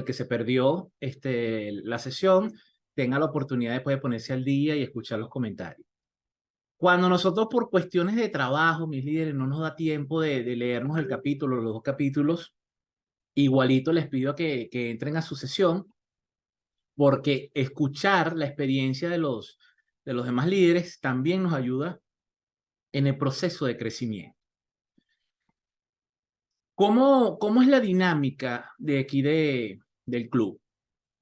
el que se perdió la sesión tenga la oportunidad después de ponerse al día y escuchar los comentarios. Cuando nosotros por cuestiones de trabajo, mis líderes, no nos da tiempo de leernos el capítulo, los dos capítulos, igualito les pido que entren a su sesión, porque escuchar la experiencia de los demás líderes también nos ayuda en el proceso de crecimiento. ¿Cómo es la dinámica de aquí del club,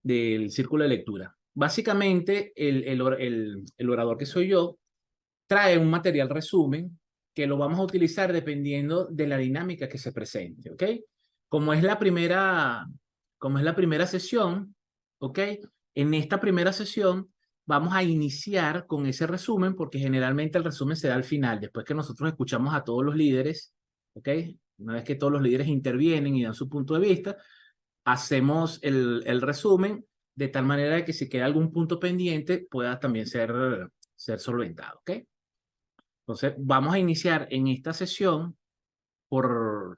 del círculo de lectura? Básicamente, el orador que soy yo trae un material resumen que lo vamos a utilizar dependiendo de la dinámica que se presente, ¿ok? Como es la primera sesión, ¿ok? En esta primera sesión vamos a iniciar con ese resumen porque generalmente el resumen se da al final, después que nosotros escuchamos a todos los líderes, ¿ok? Una vez que todos los líderes intervienen y dan su punto de vista, hacemos el resumen de tal manera que si queda algún punto pendiente pueda también ser solventado, ¿ok? Entonces, vamos a iniciar en esta sesión por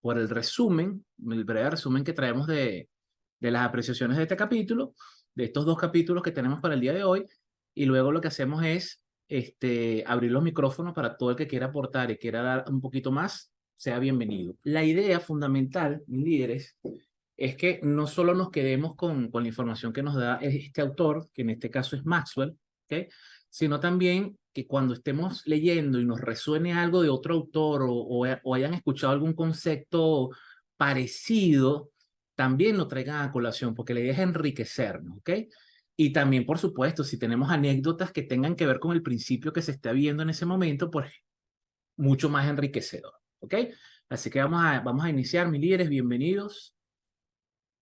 el resumen, el breve resumen que traemos de las apreciaciones de este capítulo, de estos dos capítulos que tenemos para el día de hoy, y luego lo que hacemos es abrir los micrófonos para todo el que quiera aportar y quiera dar un poquito más, sea bienvenido. La idea fundamental, mis líderes, es que no solo nos quedemos con la información que nos da este autor, que en este caso es Maxwell, ¿okay? Sino también que cuando estemos leyendo y nos resuene algo de otro autor o hayan escuchado algún concepto parecido, también lo traigan a colación, porque la idea es enriquecernos, ¿ok? Y también, por supuesto, si tenemos anécdotas que tengan que ver con el principio que se está viendo en ese momento, pues mucho más enriquecedor, ¿ok? Así que vamos a iniciar, mis líderes, bienvenidos.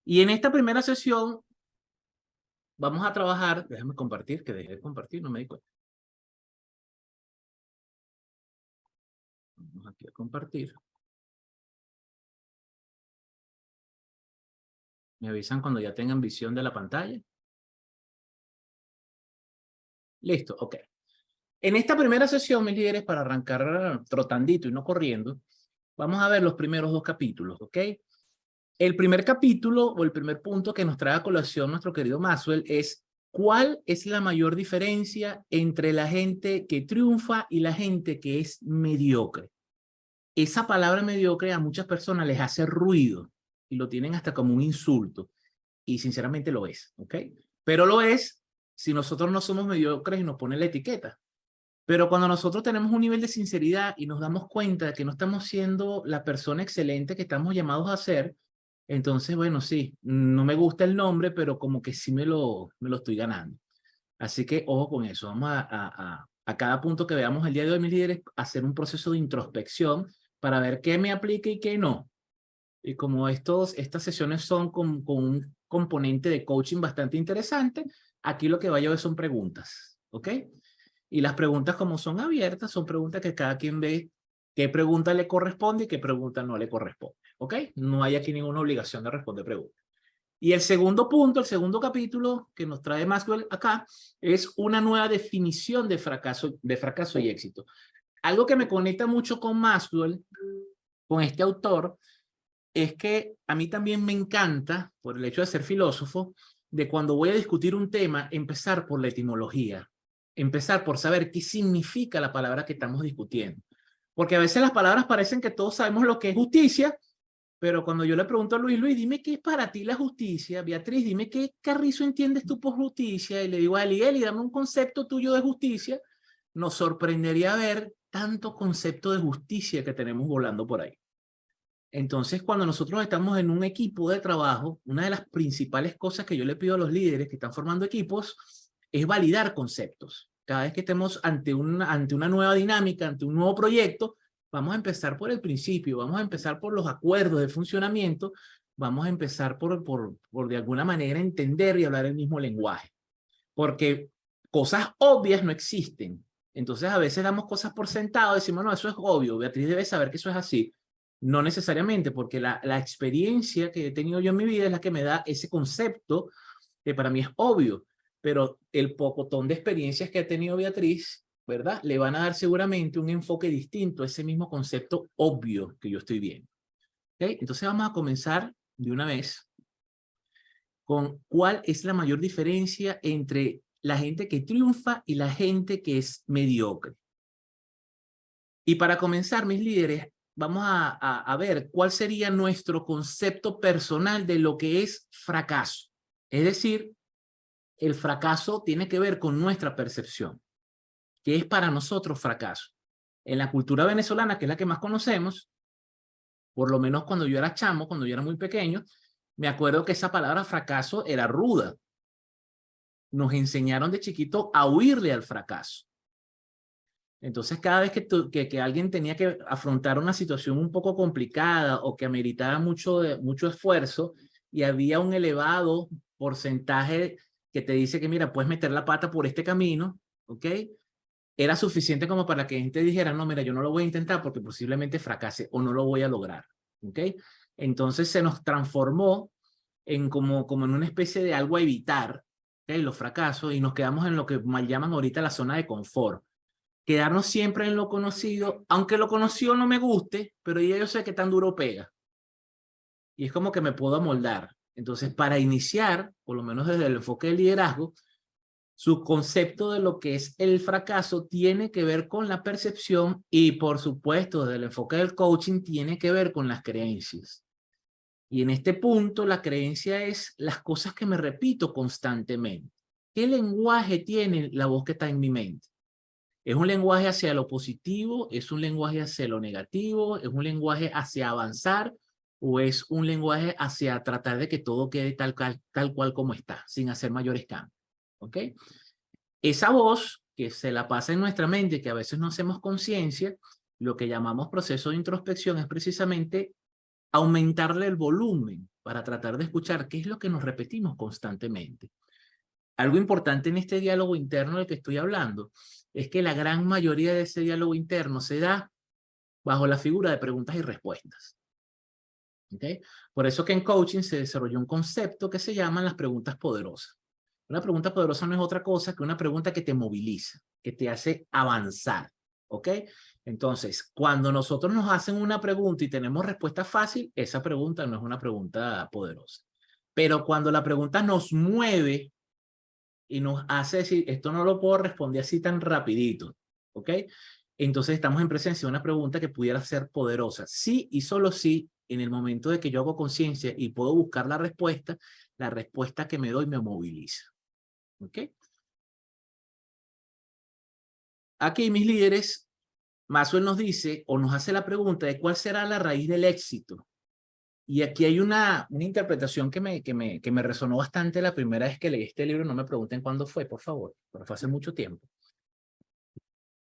Y en esta primera sesión vamos a trabajar, déjame compartir, que dejé de compartir, no me di cuenta. Vamos aquí a compartir. Me avisan cuando ya tengan visión de la pantalla. Listo, ok. En esta primera sesión, mis líderes, para arrancar trotandito y no corriendo, vamos a ver los primeros dos capítulos, ¿ok? El primer capítulo o el primer punto que nos trae a colación nuestro querido Maxwell es ¿cuál es la mayor diferencia entre la gente que triunfa y la gente que es mediocre? Esa palabra mediocre a muchas personas les hace ruido y lo tienen hasta como un insulto. Y sinceramente lo es, ¿ok? Pero lo es si nosotros no somos mediocres y nos ponen la etiqueta. Pero cuando nosotros tenemos un nivel de sinceridad y nos damos cuenta de que no estamos siendo la persona excelente que estamos llamados a ser, entonces, bueno, sí, no me gusta el nombre, pero como que sí me lo estoy ganando. Así que ojo con eso. Vamos a cada punto que veamos el día de hoy, mis líderes, hacer un proceso de introspección para ver qué me aplica y qué no. Y como estas sesiones son con un componente de coaching bastante interesante, aquí lo que va a llevar son preguntas, ¿ok? Y las preguntas, como son abiertas, son preguntas que cada quien ve qué pregunta le corresponde y qué pregunta no le corresponde, ¿ok? No hay aquí ninguna obligación de responder preguntas. Y el segundo punto, el segundo capítulo que nos trae Maxwell acá, es una nueva definición de fracaso y éxito. Algo que me conecta mucho con Maxwell, con este autor, es que a mí también me encanta, por el hecho de ser filósofo, de cuando voy a discutir un tema, empezar por la etimología, empezar por saber qué significa la palabra que estamos discutiendo. Porque a veces las palabras parecen que todos sabemos lo que es justicia, pero cuando yo le pregunto a Luis, dime qué es para ti la justicia, Beatriz, dime qué carrizo entiendes tú por justicia, y le digo a Eli, dame un concepto tuyo de justicia, nos sorprendería ver tanto concepto de justicia que tenemos volando por ahí. Entonces, cuando nosotros estamos en un equipo de trabajo, una de las principales cosas que yo le pido a los líderes que están formando equipos es validar conceptos. Cada vez que estemos ante una nueva dinámica, ante un nuevo proyecto, vamos a empezar por el principio, vamos a empezar por los acuerdos de funcionamiento, vamos a empezar por de alguna manera entender y hablar el mismo lenguaje. Porque cosas obvias no existen. Entonces, a veces damos cosas por sentado, decimos, no, eso es obvio, Beatriz debe saber que eso es así. No necesariamente, porque la experiencia que he tenido yo en mi vida es la que me da ese concepto que para mí es obvio, pero el pocotón de experiencias que ha tenido Beatriz, ¿verdad? Le van a dar seguramente un enfoque distinto a ese mismo concepto obvio que yo estoy viendo. ¿Okay? Entonces vamos a comenzar de una vez con cuál es la mayor diferencia entre la gente que triunfa y la gente que es mediocre. Y para comenzar, mis líderes, vamos a ver cuál sería nuestro concepto personal de lo que es fracaso. Es decir, el fracaso tiene que ver con nuestra percepción. ¿Qué es para nosotros fracaso? En la cultura venezolana, que es la que más conocemos, por lo menos cuando yo era chamo, cuando yo era muy pequeño, me acuerdo que esa palabra fracaso era ruda. Nos enseñaron de chiquito a huirle al fracaso. Entonces, cada vez que alguien tenía que afrontar una situación un poco complicada o que ameritaba mucho esfuerzo y había un elevado porcentaje que te dice que, mira, puedes meter la pata por este camino, ¿ok? Era suficiente como para que la gente dijera, no, mira, yo no lo voy a intentar porque posiblemente fracase o no lo voy a lograr, ¿ok? Entonces se nos transformó en como en una especie de algo a evitar, ¿ok? Los fracasos, y nos quedamos en lo que mal llaman ahorita la zona de confort. Quedarnos siempre en lo conocido, aunque lo conocido no me guste, pero ya yo sé que tan duro pega. Y es como que me puedo amoldar. Entonces, para iniciar, por lo menos desde el enfoque del liderazgo, su concepto de lo que es el fracaso tiene que ver con la percepción y, por supuesto, desde el enfoque del coaching, tiene que ver con las creencias. Y en este punto, la creencia es las cosas que me repito constantemente. ¿Qué lenguaje tiene la voz que está en mi mente? ¿Es un lenguaje hacia lo positivo? ¿Es un lenguaje hacia lo negativo? ¿Es un lenguaje hacia avanzar? ¿O es un lenguaje hacia tratar de que todo quede tal cual como está, sin hacer mayores cambios? ¿Ok? Esa voz que se la pasa en nuestra mente, que a veces no hacemos conciencia, lo que llamamos proceso de introspección es precisamente aumentarle el volumen para tratar de escuchar qué es lo que nos repetimos constantemente. Algo importante en este diálogo interno del que estoy hablando es que la gran mayoría de ese diálogo interno se da bajo la figura de preguntas y respuestas. ¿Okay? Por eso que en coaching se desarrolló un concepto que se llaman las preguntas poderosas. Una pregunta poderosa no es otra cosa que una pregunta que te moviliza, que te hace avanzar. ¿Ok? Entonces, cuando nosotros nos hacen una pregunta y tenemos respuesta fácil, esa pregunta no es una pregunta poderosa. Pero cuando la pregunta nos mueve y nos hace decir, esto no lo puedo responder así tan rapidito, ¿ok? Entonces estamos en presencia de una pregunta que pudiera ser poderosa. Sí y solo sí, en el momento de que yo hago conciencia y puedo buscar la respuesta que me doy me moviliza, ¿ok? Aquí mis líderes, Maxwell nos dice o nos hace la pregunta de cuál será la raíz del éxito. Y aquí hay una interpretación que me resonó bastante la primera vez que leí este libro. No me pregunten cuándo fue, por favor, pero fue hace mucho tiempo.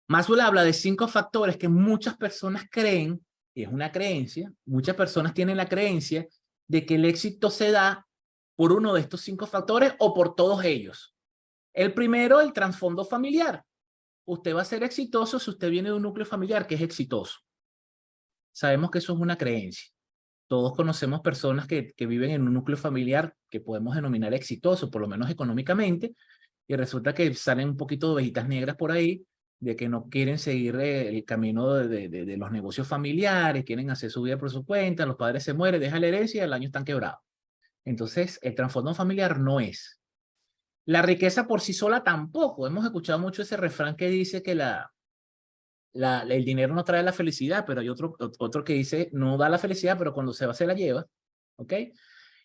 Maxwell habla de 5 factores que muchas personas creen, y es una creencia, muchas personas tienen la creencia de que el éxito se da por uno de estos 5 factores o por todos ellos. El primero, el trasfondo familiar. Usted va a ser exitoso si usted viene de un núcleo familiar que es exitoso. Sabemos que eso es una creencia. Todos conocemos personas que viven en un núcleo familiar que podemos denominar exitoso, por lo menos económicamente, y resulta que salen un poquito de ovejitas negras por ahí, de que no quieren seguir el camino de los negocios familiares, quieren hacer su vida por su cuenta, los padres se mueren, dejan la herencia y al año están quebrados. Entonces, el trasfondo familiar no es. La riqueza por sí sola tampoco. Hemos escuchado mucho ese refrán que dice que el dinero no trae la felicidad, pero hay otro que dice no da la felicidad, pero cuando se va se la lleva. ¿Ok?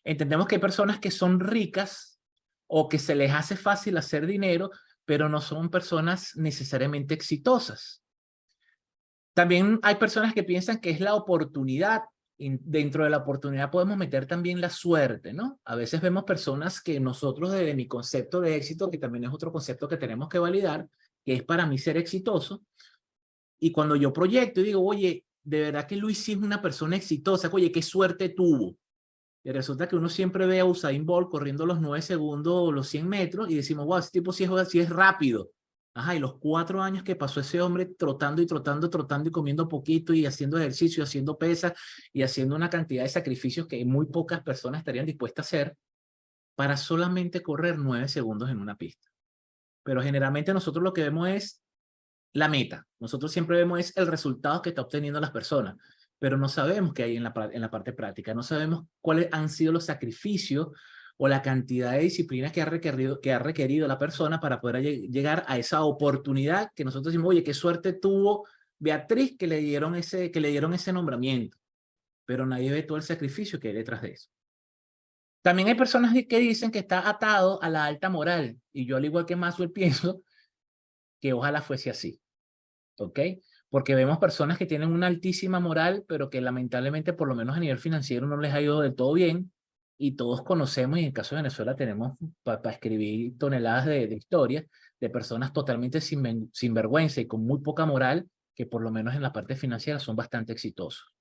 Entendemos que hay personas que son ricas o que se les hace fácil hacer dinero, pero no son personas necesariamente exitosas. También hay personas que piensan que es la oportunidad. Y dentro de la oportunidad podemos meter también la suerte, ¿no? A veces vemos personas que nosotros, desde mi concepto de éxito, que también es otro concepto que tenemos que validar, que es para mí ser exitoso, y cuando yo proyecto y digo, oye, de verdad que Luis sí es una persona exitosa, oye, qué suerte tuvo. Y resulta que uno siempre ve a Usain Bolt corriendo los 9 segundos o los 100 metros y decimos, wow, ese tipo sí es rápido. Ajá, y los 4 años que pasó ese hombre trotando y trotando, trotando y comiendo poquito y haciendo ejercicio, haciendo pesas y haciendo una cantidad de sacrificios que muy pocas personas estarían dispuestas a hacer para solamente correr 9 segundos en una pista. Pero generalmente nosotros lo que vemos es la meta. Nosotros siempre vemos es el resultado que está obteniendo las personas, pero no sabemos qué hay en la parte práctica, no sabemos cuáles han sido los sacrificios o la cantidad de disciplina que ha requerido la persona para poder llegar a esa oportunidad que nosotros decimos, oye, qué suerte tuvo Beatriz que le dieron ese nombramiento, pero nadie ve todo el sacrificio que hay detrás de eso. También hay personas que dicen que está atado a la alta moral, y yo al igual que Maxwell pienso que ojalá fuese así, ¿ok? Porque vemos personas que tienen una altísima moral, pero que lamentablemente por lo menos a nivel financiero no les ha ido del todo bien, y todos conocemos, y en el caso de Venezuela tenemos para escribir toneladas de historias de personas totalmente sin vergüenza y con muy poca moral, que por lo menos en la parte financiera son bastante exitosos.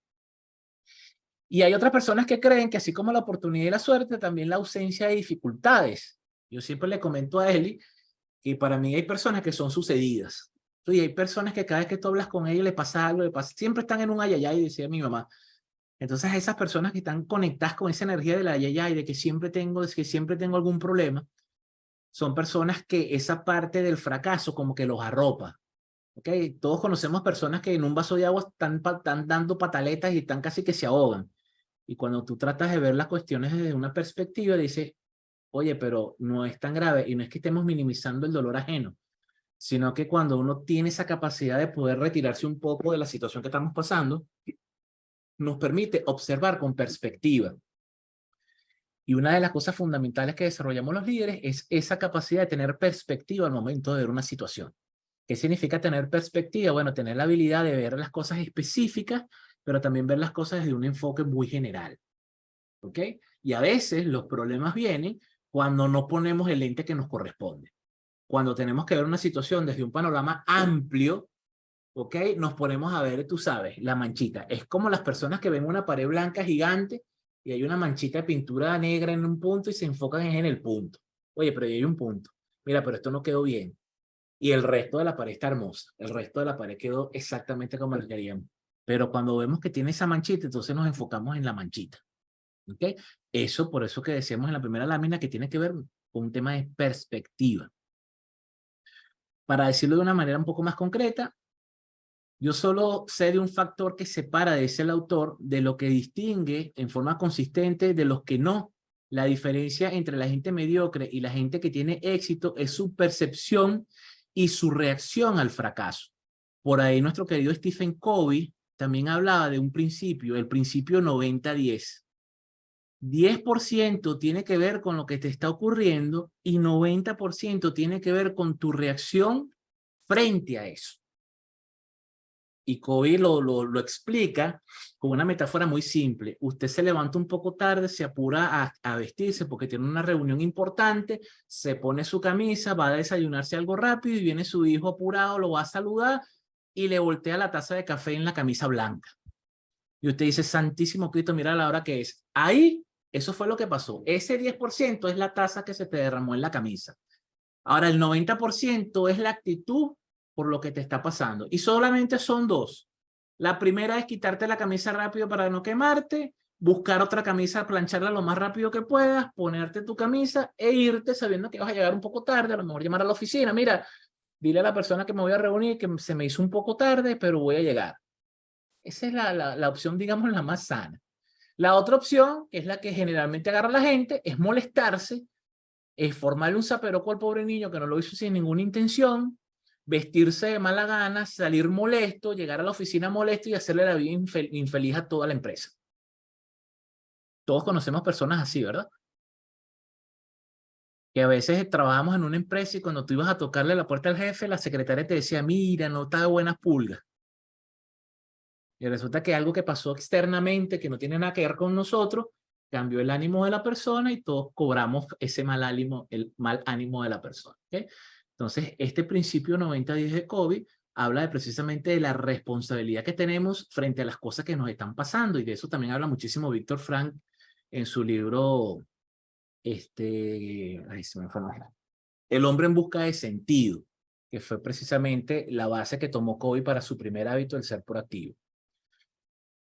Y hay otras personas que creen que así como la oportunidad y la suerte, también la ausencia de dificultades. Yo siempre le comento a Eli que para mí hay personas que son sucedidas. Y hay personas que cada vez que tú hablas con ellos le pasa algo, siempre están en un ayayay, decía mi mamá. Entonces esas personas que están conectadas con esa energía del ayayay, de que siempre tengo algún problema, son personas que esa parte del fracaso como que los arropa. ¿Okay? Todos conocemos personas que en un vaso de agua están dando pataletas y están casi que se ahogan. Y cuando tú tratas de ver las cuestiones desde una perspectiva, dices, oye, pero no es tan grave, y no es que estemos minimizando el dolor ajeno, sino que cuando uno tiene esa capacidad de poder retirarse un poco de la situación que estamos pasando, nos permite observar con perspectiva. Y una de las cosas fundamentales que desarrollamos los líderes es esa capacidad de tener perspectiva al momento de ver una situación. ¿Qué significa tener perspectiva? Bueno, tener la habilidad de ver las cosas específicas, pero también ver las cosas desde un enfoque muy general. ¿Ok? Y a veces los problemas vienen cuando no ponemos el lente que nos corresponde. Cuando tenemos que ver una situación desde un panorama amplio, ¿ok? Nos ponemos a ver, tú sabes, la manchita. Es como las personas que ven una pared blanca gigante y hay una manchita de pintura negra en un punto y se enfocan en el punto. Oye, pero ahí hay un punto. Mira, pero esto no quedó bien. Y el resto de la pared está hermosa. El resto de la pared quedó exactamente como lo queríamos. Pero cuando vemos que tiene esa manchita, entonces nos enfocamos en la manchita. ¿Ok? Eso, por eso que decíamos en la primera lámina, que tiene que ver con un tema de perspectiva. Para decirlo de una manera un poco más concreta, yo solo sé de un factor que separa de ese el autor de lo que distingue en forma consistente de los que no. La diferencia entre la gente mediocre y la gente que tiene éxito es su percepción y su reacción al fracaso. Por ahí nuestro querido Stephen Covey también hablaba de un principio, el principio 90-10. 10% tiene que ver con lo que te está ocurriendo y 90% tiene que ver con tu reacción frente a eso. Y Covey lo explica con una metáfora muy simple. Usted se levanta un poco tarde, se apura a vestirse porque tiene una reunión importante, se pone su camisa, va a desayunarse algo rápido y viene su hijo apurado, lo va a saludar y le voltea la taza de café en la camisa blanca. Y usted dice, Santísimo Cristo, mira la hora que es. Ahí, eso fue lo que pasó. Ese 10% es la taza que se te derramó en la camisa. Ahora, el 90% es la actitud por lo que te está pasando. Y solamente son dos. La primera es quitarte la camisa rápido para no quemarte, buscar otra camisa, plancharla lo más rápido que puedas, ponerte tu camisa e irte sabiendo que vas a llegar un poco tarde, a lo mejor llamar a la oficina. Mira, dile a la persona que me voy a reunir que se me hizo un poco tarde, pero voy a llegar. Esa es la opción, digamos, la más sana. La otra opción, que es la que generalmente agarra la gente, es molestarse, es formarle un zaperoco al pobre niño que no lo hizo sin ninguna intención, vestirse de mala gana, salir molesto, llegar a la oficina molesto y hacerle la vida infeliz a toda la empresa. Todos conocemos personas así, ¿verdad? Que a veces trabajamos en una empresa y cuando tú ibas a tocarle la puerta al jefe, la secretaria te decía, mira, no está de buenas pulgas. Y resulta que algo que pasó externamente, que no tiene nada que ver con nosotros, cambió el ánimo de la persona y todos cobramos ese mal ánimo, el mal ánimo de la persona. ¿Okay? Entonces, este principio 90-10 de Covey habla precisamente de la responsabilidad que tenemos frente a las cosas que nos están pasando, y de eso también habla muchísimo Víctor Frank en su libro, ay, se me fue El hombre en busca de sentido, que fue precisamente la base que tomó Covey para su primer hábito, el ser proactivo.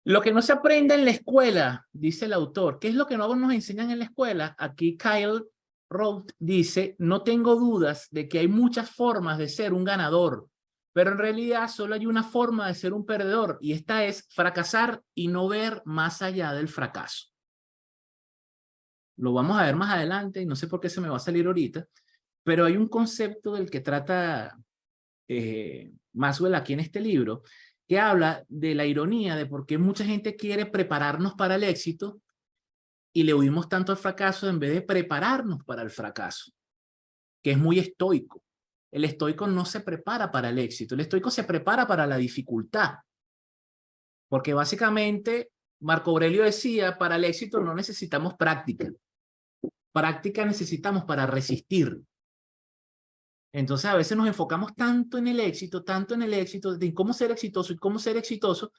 Lo que no se aprende en la escuela, dice el autor. ¿Qué es lo que no nos enseñan en la escuela? Aquí Kyle Roth dice, no tengo dudas de que hay muchas formas de ser un ganador, pero en realidad solo hay una forma de ser un perdedor, y esta es fracasar y no ver más allá del fracaso. Lo vamos a ver más adelante y no sé por qué se me va a salir ahorita, pero hay un concepto del que trata Maxwell aquí en este libro, que habla de la ironía de por qué mucha gente quiere prepararnos para el éxito y le huimos tanto al fracaso en vez de prepararnos para el fracaso, que es muy estoico. El estoico no se prepara para el éxito, el estoico se prepara para la dificultad, porque básicamente Marco Aurelio decía, para el éxito no necesitamos práctica necesitamos para resistir. Entonces a veces nos enfocamos tanto en el éxito, de cómo ser exitoso y cómo ser exitoso,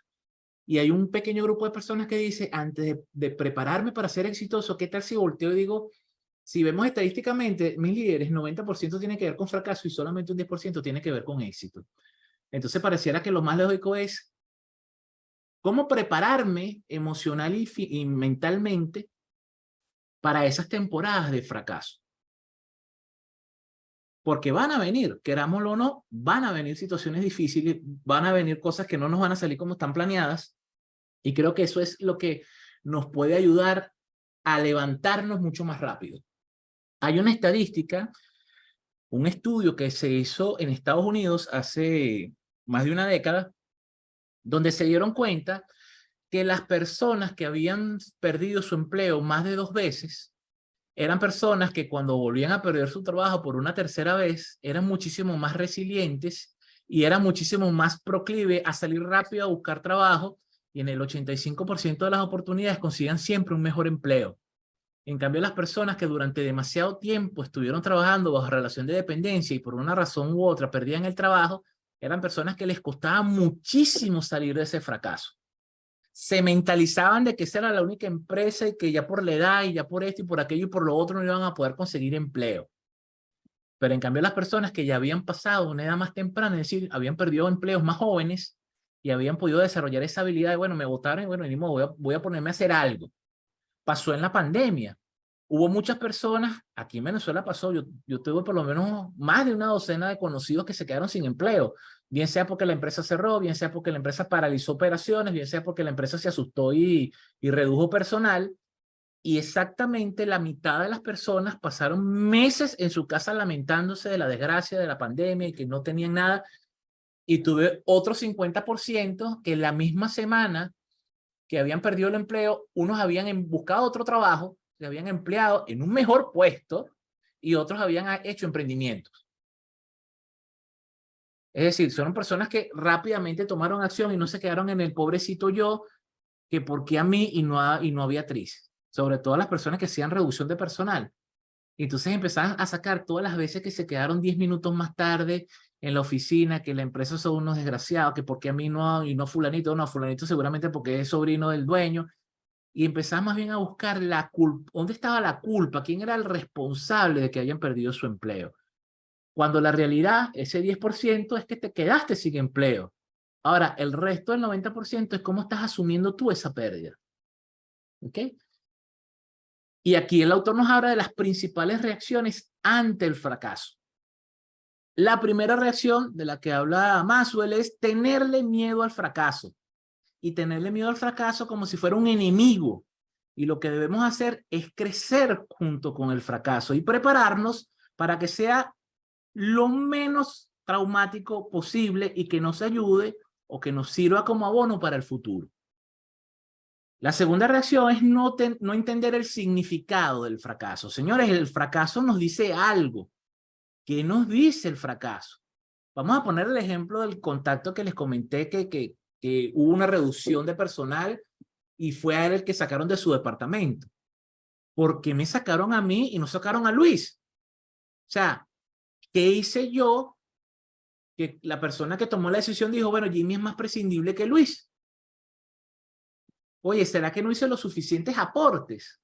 y hay un pequeño grupo de personas que dice, antes de prepararme para ser exitoso, ¿qué tal si volteo y digo, si vemos estadísticamente, mis líderes, 90% tiene que ver con fracaso y solamente un 10% tiene que ver con éxito? Entonces pareciera que lo más lógico es cómo prepararme emocional y mentalmente para esas temporadas de fracaso. Porque van a venir, querámoslo o no, van a venir situaciones difíciles, van a venir cosas que no nos van a salir como están planeadas, y creo que eso es lo que nos puede ayudar a levantarnos mucho más rápido. Hay una estadística, un estudio que se hizo en Estados Unidos hace más de una década, donde se dieron cuenta que las personas que habían perdido su empleo más de 2 veces, eran personas que cuando volvían a perder su trabajo por una tercera vez, eran muchísimo más resilientes y eran muchísimo más proclive a salir rápido a buscar trabajo, y en el 85% de las oportunidades consiguen siempre un mejor empleo. En cambio, las personas que durante demasiado tiempo estuvieron trabajando bajo relación de dependencia y por una razón u otra perdían el trabajo, eran personas que les costaba muchísimo salir de ese fracaso. Se mentalizaban de que esa era la única empresa y que ya por la edad y ya por esto y por aquello y por lo otro no iban a poder conseguir empleo. Pero en cambio las personas que ya habían pasado una edad más temprana, es decir, habían perdido empleos más jóvenes y habían podido desarrollar esa habilidad de, bueno, me votaron y bueno, voy a ponerme a hacer algo. Pasó en la pandemia. Hubo muchas personas, aquí en Venezuela pasó, yo tuve por lo menos más de una docena de conocidos que se quedaron sin empleo, bien sea porque la empresa cerró, bien sea porque la empresa paralizó operaciones, bien sea porque la empresa se asustó y redujo personal, y exactamente la mitad de las personas pasaron meses en su casa lamentándose de la desgracia de la pandemia y que no tenían nada, y tuve otro 50% que la misma semana que habían perdido el empleo, unos habían buscado otro trabajo, se habían empleado en un mejor puesto y otros habían hecho emprendimientos. Es decir, son personas que rápidamente tomaron acción y no se quedaron en el pobrecito yo, que por qué a mí y no había Tris. Sobre todo las personas que hacían reducción de personal. Y entonces empezaban a sacar todas las veces que se quedaron 10 minutos más tarde en la oficina, que la empresa son unos desgraciados, que por qué a mí no, y no fulanito, no, fulanito seguramente porque es sobrino del dueño. Y empezaba más bien a buscar la culpa, ¿dónde estaba la culpa? ¿Quién era el responsable de que hayan perdido su empleo? Cuando la realidad, ese 10% es que te quedaste sin empleo. Ahora, el resto del 90% es cómo estás asumiendo tú esa pérdida. ¿Ok? Y aquí el autor nos habla de las principales reacciones ante el fracaso. La primera reacción de la que habla Maxwell es tenerle miedo al fracaso. Y tenerle miedo al fracaso como si fuera un enemigo. Y lo que debemos hacer es crecer junto con el fracaso y prepararnos para que sea lo menos traumático posible y que nos ayude o que nos sirva como abono para el futuro. La segunda reacción es no entender el significado del fracaso. Señores, el fracaso nos dice algo. ¿Qué nos dice el fracaso? Vamos a poner el ejemplo del contacto que les comenté que hubo una reducción de personal y fue a él el que sacaron de su departamento. ¿Por qué me sacaron a mí y no sacaron a Luis? O sea, ¿qué hice yo? Que la persona que tomó la decisión dijo, bueno, Jimmy es más prescindible que Luis. Oye, ¿será que no hice los suficientes aportes?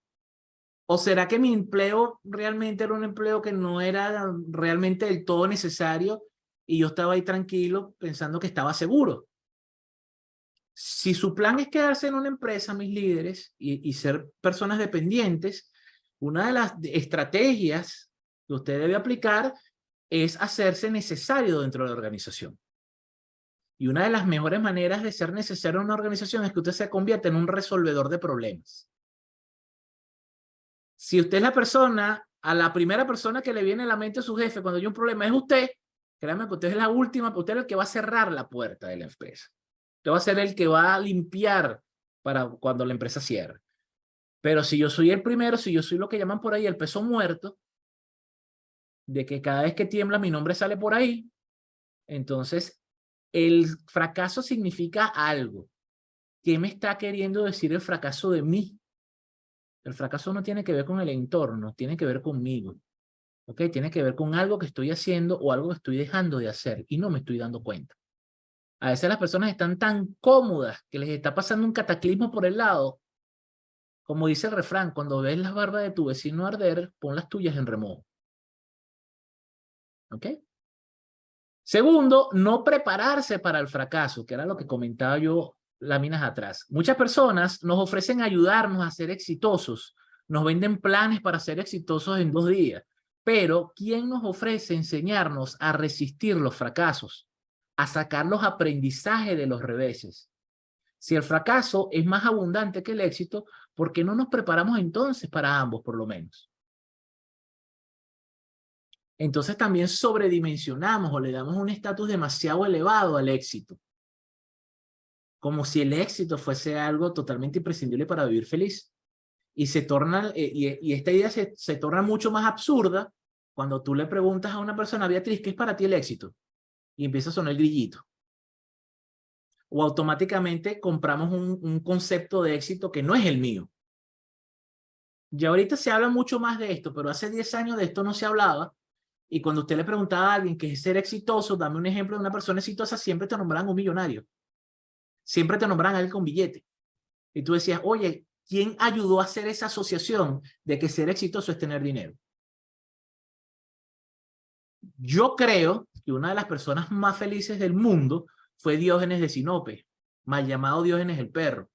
¿O será que mi empleo realmente era un empleo que no era realmente del todo necesario y yo estaba ahí tranquilo pensando que estaba seguro? Si su plan es quedarse en una empresa, mis líderes, y ser personas dependientes, una de las estrategias que usted debe aplicar es hacerse necesario dentro de la organización. Y una de las mejores maneras de ser necesario en una organización es que usted se convierta en un resolvedor de problemas. Si usted es la persona, a la primera persona que le viene a la mente a su jefe cuando hay un problema es usted, créame que usted es la última, usted es el que va a cerrar la puerta de la empresa. Usted va a ser el que va a limpiar para cuando la empresa cierre. Pero si yo soy el primero, si yo soy lo que llaman por ahí el peso muerto, de que cada vez que tiembla mi nombre sale por ahí, entonces el fracaso significa algo. ¿Qué me está queriendo decir el fracaso de mí? El fracaso no tiene que ver con el entorno, tiene que ver conmigo. ¿Ok? Tiene que ver con algo que estoy haciendo o algo que estoy dejando de hacer y no me estoy dando cuenta. A veces las personas están tan cómodas que les está pasando un cataclismo por el lado. Como dice el refrán, cuando ves las barbas de tu vecino arder, pon las tuyas en remojo. ¿Ok? Segundo, no prepararse para el fracaso, que era lo que comentaba yo láminas atrás. Muchas personas nos ofrecen ayudarnos a ser exitosos, nos venden planes para ser exitosos en 2 días, pero ¿quién nos ofrece enseñarnos a resistir los fracasos, a sacar los aprendizajes de los reveses? Si el fracaso es más abundante que el éxito, ¿por qué no nos preparamos entonces para ambos, por lo menos? Entonces también sobredimensionamos o le damos un estatus demasiado elevado al éxito, como si el éxito fuese algo totalmente imprescindible para vivir feliz. Y se torna, y esta idea se torna mucho más absurda cuando tú le preguntas a una persona, Beatriz, ¿qué es para ti el éxito? Y empieza a sonar el grillito. O automáticamente compramos un concepto de éxito que no es el mío. Ya ahorita se habla mucho más de esto, pero hace 10 años de esto no se hablaba. Y cuando usted le preguntaba a alguien qué es ser exitoso, dame un ejemplo de una persona exitosa, siempre te nombraban un millonario. Siempre te nombraban a alguien con billete. Y tú decías, oye, ¿quién ayudó a hacer esa asociación de que ser exitoso es tener dinero? Yo creo que una de las personas más felices del mundo fue Diógenes de Sinope, mal llamado Diógenes el perro.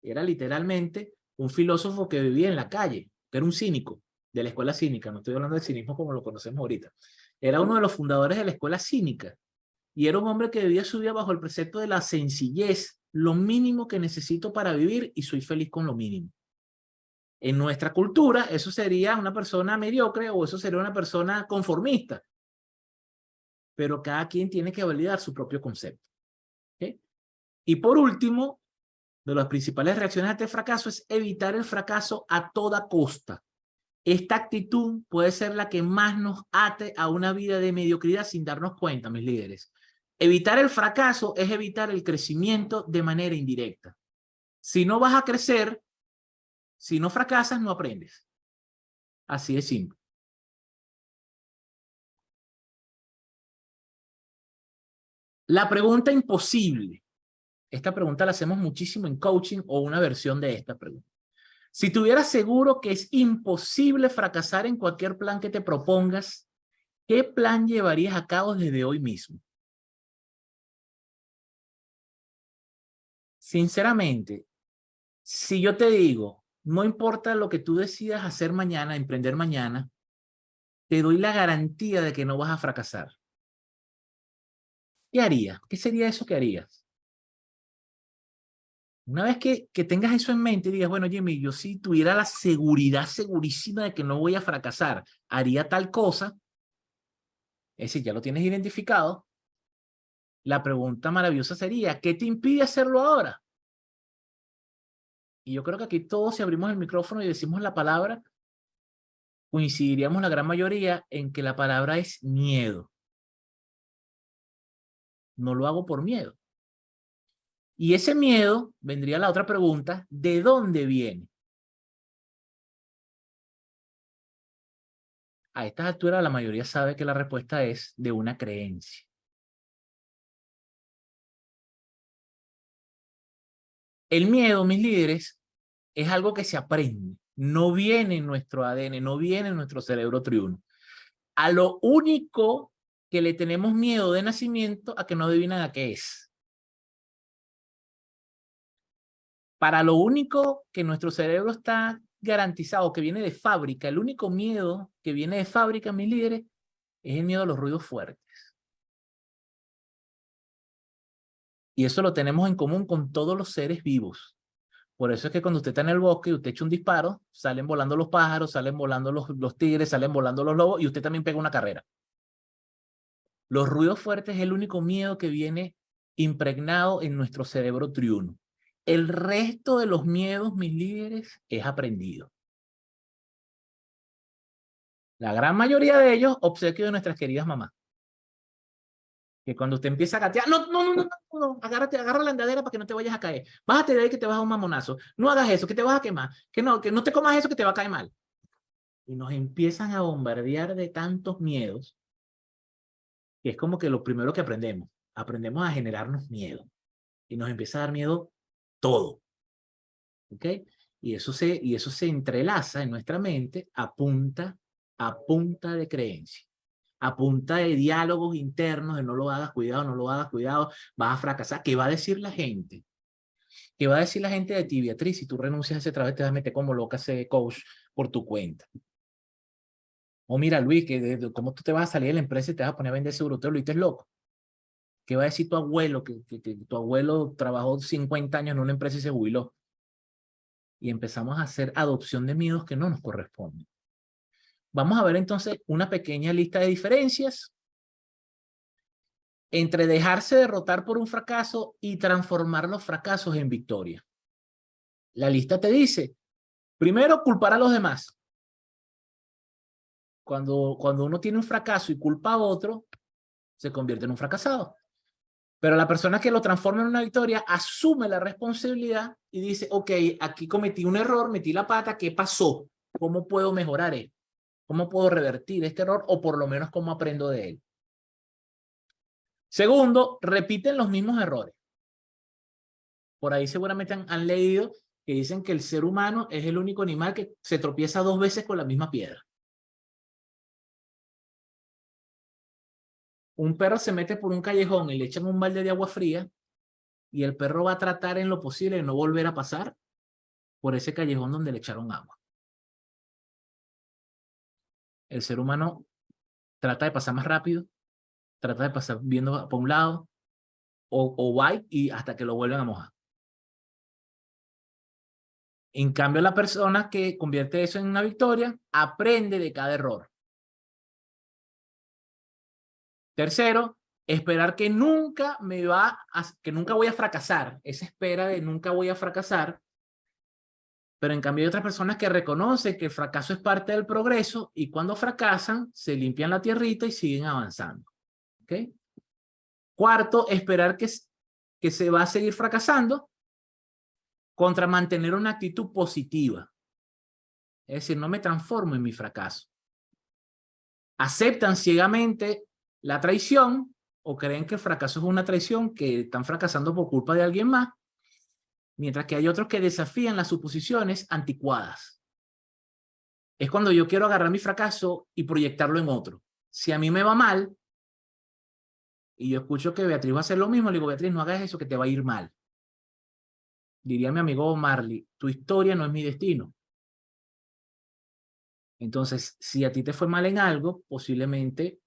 Era literalmente un filósofo que vivía en la calle, que era un cínico de la escuela cínica. No estoy hablando del cinismo como lo conocemos ahorita. Era uno de los fundadores de la escuela cínica y era un hombre que vivía su vida bajo el precepto de la sencillez, lo mínimo que necesito para vivir y soy feliz con lo mínimo. En nuestra cultura, eso sería una persona mediocre o eso sería una persona conformista. Pero cada quien tiene que validar su propio concepto. ¿Okay? Y por último, de las principales reacciones ante el fracaso es evitar el fracaso a toda costa. Esta actitud puede ser la que más nos ate a una vida de mediocridad sin darnos cuenta, mis líderes. Evitar el fracaso es evitar el crecimiento de manera indirecta. Si no vas a crecer, si no fracasas, no aprendes. Así de simple. La pregunta imposible. Esta pregunta la hacemos muchísimo en coaching o una versión de esta pregunta. Si tuvieras seguro que es imposible fracasar en cualquier plan que te propongas, ¿qué plan llevarías a cabo desde hoy mismo? Sinceramente, si yo te digo, no importa lo que tú decidas hacer mañana, emprender mañana, te doy la garantía de que no vas a fracasar. ¿Qué harías? ¿Qué sería eso que harías? Una vez que tengas eso en mente y digas, bueno, Jimmy, yo si tuviera la seguridad segurísima de que no voy a fracasar, haría tal cosa, es decir, ya lo tienes identificado, la pregunta maravillosa sería, ¿qué te impide hacerlo ahora? Y yo creo que aquí todos, si abrimos el micrófono y decimos la palabra, coincidiríamos la gran mayoría en que la palabra es miedo. No lo hago por miedo. Y ese miedo, vendría la otra pregunta, ¿de dónde viene? A estas alturas la mayoría sabe que la respuesta es de una creencia. El miedo, mis líderes, es algo que se aprende. No viene en nuestro ADN, no viene en nuestro cerebro triuno. A lo único que le tenemos miedo de nacimiento, a que no adivinan a qué es. Para lo único que nuestro cerebro está garantizado, que viene de fábrica, el único miedo que viene de fábrica, mis líderes, es el miedo a los ruidos fuertes. Y eso lo tenemos en común con todos los seres vivos. Por eso es que cuando usted está en el bosque y usted echa un disparo, salen volando los pájaros, salen volando los tigres, salen volando los lobos y usted también pega una carrera. Los ruidos fuertes es el único miedo que viene impregnado en nuestro cerebro triuno. El resto de los miedos, mis líderes, es aprendido. La gran mayoría de ellos, obsequio de nuestras queridas mamás. Que cuando usted empieza a gatear, no, agárrate, agarra la andadera para que no te vayas a caer. Bájate de ahí que te vas a un mamonazo. No hagas eso, que te vas a quemar. Que no te comas eso que te va a caer mal. Y nos empiezan a bombardear de tantos miedos, que es como que lo primero que aprendemos. Aprendemos a generarnos miedo. Y nos empieza a dar miedo todo. ¿Ok? Y eso se entrelaza en nuestra mente a punta de creencia. A punta de diálogos internos, de no lo hagas, cuidado, no lo hagas, cuidado, vas a fracasar. ¿Qué va a decir la gente? ¿Qué va a decir la gente de ti, Beatriz? Si tú renuncias a ese trabajo, te vas a meter como loca a ser coach por tu cuenta. O mira, Luis, ¿cómo tú te vas a salir de la empresa y te vas a poner a vender seguro? Luis, estás loco. ¿Qué va a decir tu abuelo? Que tu abuelo trabajó 50 años en una empresa y se jubiló. Y empezamos a hacer adopción de miedos que no nos corresponden. Vamos a ver entonces una pequeña lista de diferencias entre dejarse derrotar por un fracaso y transformar los fracasos en victoria. La lista te dice, primero, culpar a los demás. Cuando uno tiene un fracaso y culpa a otro, se convierte en un fracasado. Pero la persona que lo transforma en una victoria asume la responsabilidad y dice, ok, aquí cometí un error, metí la pata, ¿qué pasó? ¿Cómo puedo mejorar esto? ¿Cómo puedo revertir este error? O por lo menos, ¿cómo aprendo de él? Segundo, repiten los mismos errores. Por ahí seguramente han leído que dicen que el ser humano es el único animal que se tropieza 2 veces con la misma piedra. Un perro se mete por un callejón y le echan un balde de agua fría y el perro va a tratar en lo posible de no volver a pasar por ese callejón donde le echaron agua. El ser humano trata de pasar más rápido, trata de pasar viendo por un lado o va y hasta que lo vuelven a mojar. En cambio, la persona que convierte eso en una victoria aprende de cada error. Tercero, esperar que nunca voy a fracasar. Esa espera de nunca voy a fracasar. Pero en cambio hay otras personas que reconocen que el fracaso es parte del progreso y cuando fracasan se limpian la tierrita y siguen avanzando. ¿Ok? Cuarto, esperar que se va a seguir fracasando contra mantener una actitud positiva. Es decir, no me transformo en mi fracaso. Aceptan ciegamente la traición o creen que el fracaso es una traición, que están fracasando por culpa de alguien más, mientras que hay otros que desafían las suposiciones anticuadas. Es cuando yo quiero agarrar mi fracaso y proyectarlo en otro. Si a mí me va mal y yo escucho que Beatriz va a hacer lo mismo, le digo, Beatriz, no hagas eso que te va a ir mal. Diría mi amigo Marley, tu historia no es mi destino. Entonces, si a ti te fue mal en algo, posiblemente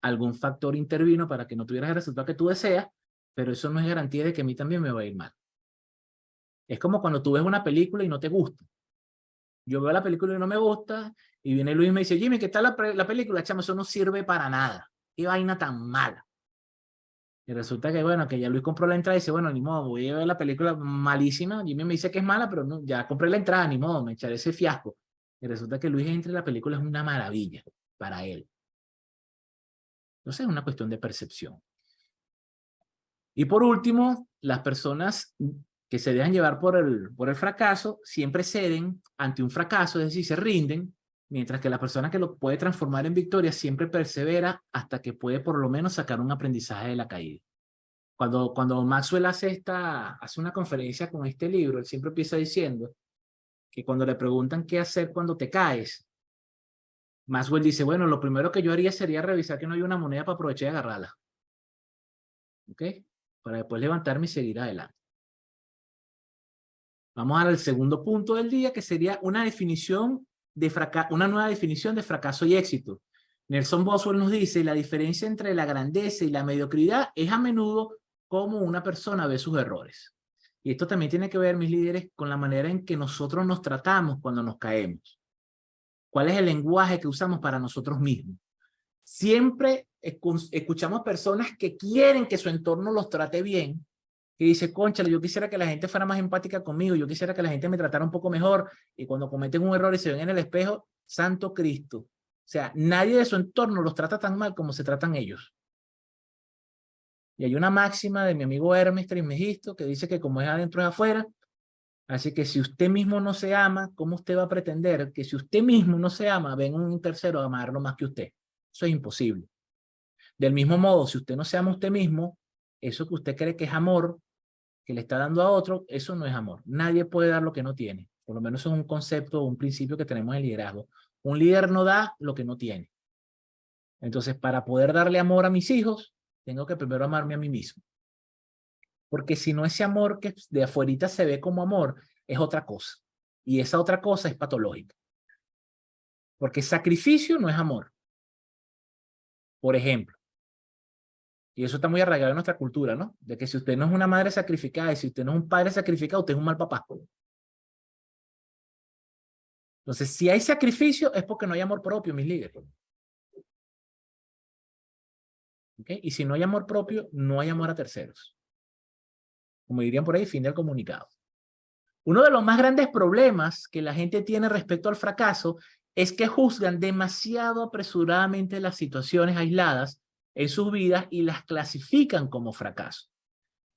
algún factor intervino para que no tuvieras el resultado que tú deseas, pero eso no es garantía de que a mí también me va a ir mal. Es como cuando tú ves una película y no te gusta. Yo veo la película y no me gusta, y viene Luis y me dice, Jimmy, ¿qué tal la película? Chamo, eso no sirve para nada. Qué vaina tan mala. Y resulta que, bueno, que ya Luis compró la entrada y dice, bueno, ni modo, voy a ver la película malísima. Jimmy me dice que es mala, pero no, ya compré la entrada, ni modo, me echaré ese fiasco. Y resulta que Luis entre la película es una maravilla para él. Entonces es una cuestión de percepción. Y por último, las personas que se dejan llevar por el fracaso siempre ceden ante un fracaso, es decir, se rinden, mientras que la persona que lo puede transformar en victoria siempre persevera hasta que puede por lo menos sacar un aprendizaje de la caída. Cuando Maxwell hace una conferencia con este libro, él siempre empieza diciendo que cuando le preguntan qué hacer cuando te caes, Maxwell dice, bueno, lo primero que yo haría sería revisar que no hay una moneda para aprovechar y agarrarla. ¿Ok? Para después levantarme y seguir adelante. Vamos al segundo punto del día, que sería una nueva definición de fracaso y éxito. Nelson Boswell nos dice, la diferencia entre la grandeza y la mediocridad es a menudo cómo una persona ve sus errores. Y esto también tiene que ver, mis líderes, con la manera en que nosotros nos tratamos cuando nos caemos. ¿Cuál es el lenguaje que usamos para nosotros mismos? Siempre escuchamos personas que quieren que su entorno los trate bien, que dice, cónchale, yo quisiera que la gente fuera más empática conmigo, yo quisiera que la gente me tratara un poco mejor, y cuando cometen un error y se ven en el espejo, santo Cristo. O sea, nadie de su entorno los trata tan mal como se tratan ellos. Y hay una máxima de mi amigo Hermes Trismegisto que dice que como es adentro es afuera. Así que si usted mismo no se ama, ¿cómo usted va a pretender que si usted mismo no se ama, venga un tercero a amarlo más que usted? Eso es imposible. Del mismo modo, si usted no se ama a usted mismo, eso que usted cree que es amor, que le está dando a otro, eso no es amor. Nadie puede dar lo que no tiene. Por lo menos es un concepto o un principio que tenemos en liderazgo. Un líder no da lo que no tiene. Entonces, para poder darle amor a mis hijos, tengo que primero amarme a mí mismo. Porque si no, ese amor que de afuerita se ve como amor es otra cosa. Y esa otra cosa es patológica. Porque sacrificio no es amor. Por ejemplo, y eso está muy arraigado en nuestra cultura, ¿no? De que si usted no es una madre sacrificada y si usted no es un padre sacrificado, usted es un mal papá. Entonces, si hay sacrificio es porque no hay amor propio, mis líderes. ¿Okay? Y si no hay amor propio, no hay amor a terceros. Como dirían por ahí, fin del comunicado. Uno de los más grandes problemas que la gente tiene respecto al fracaso es que juzgan demasiado apresuradamente las situaciones aisladas en sus vidas y las clasifican como fracaso.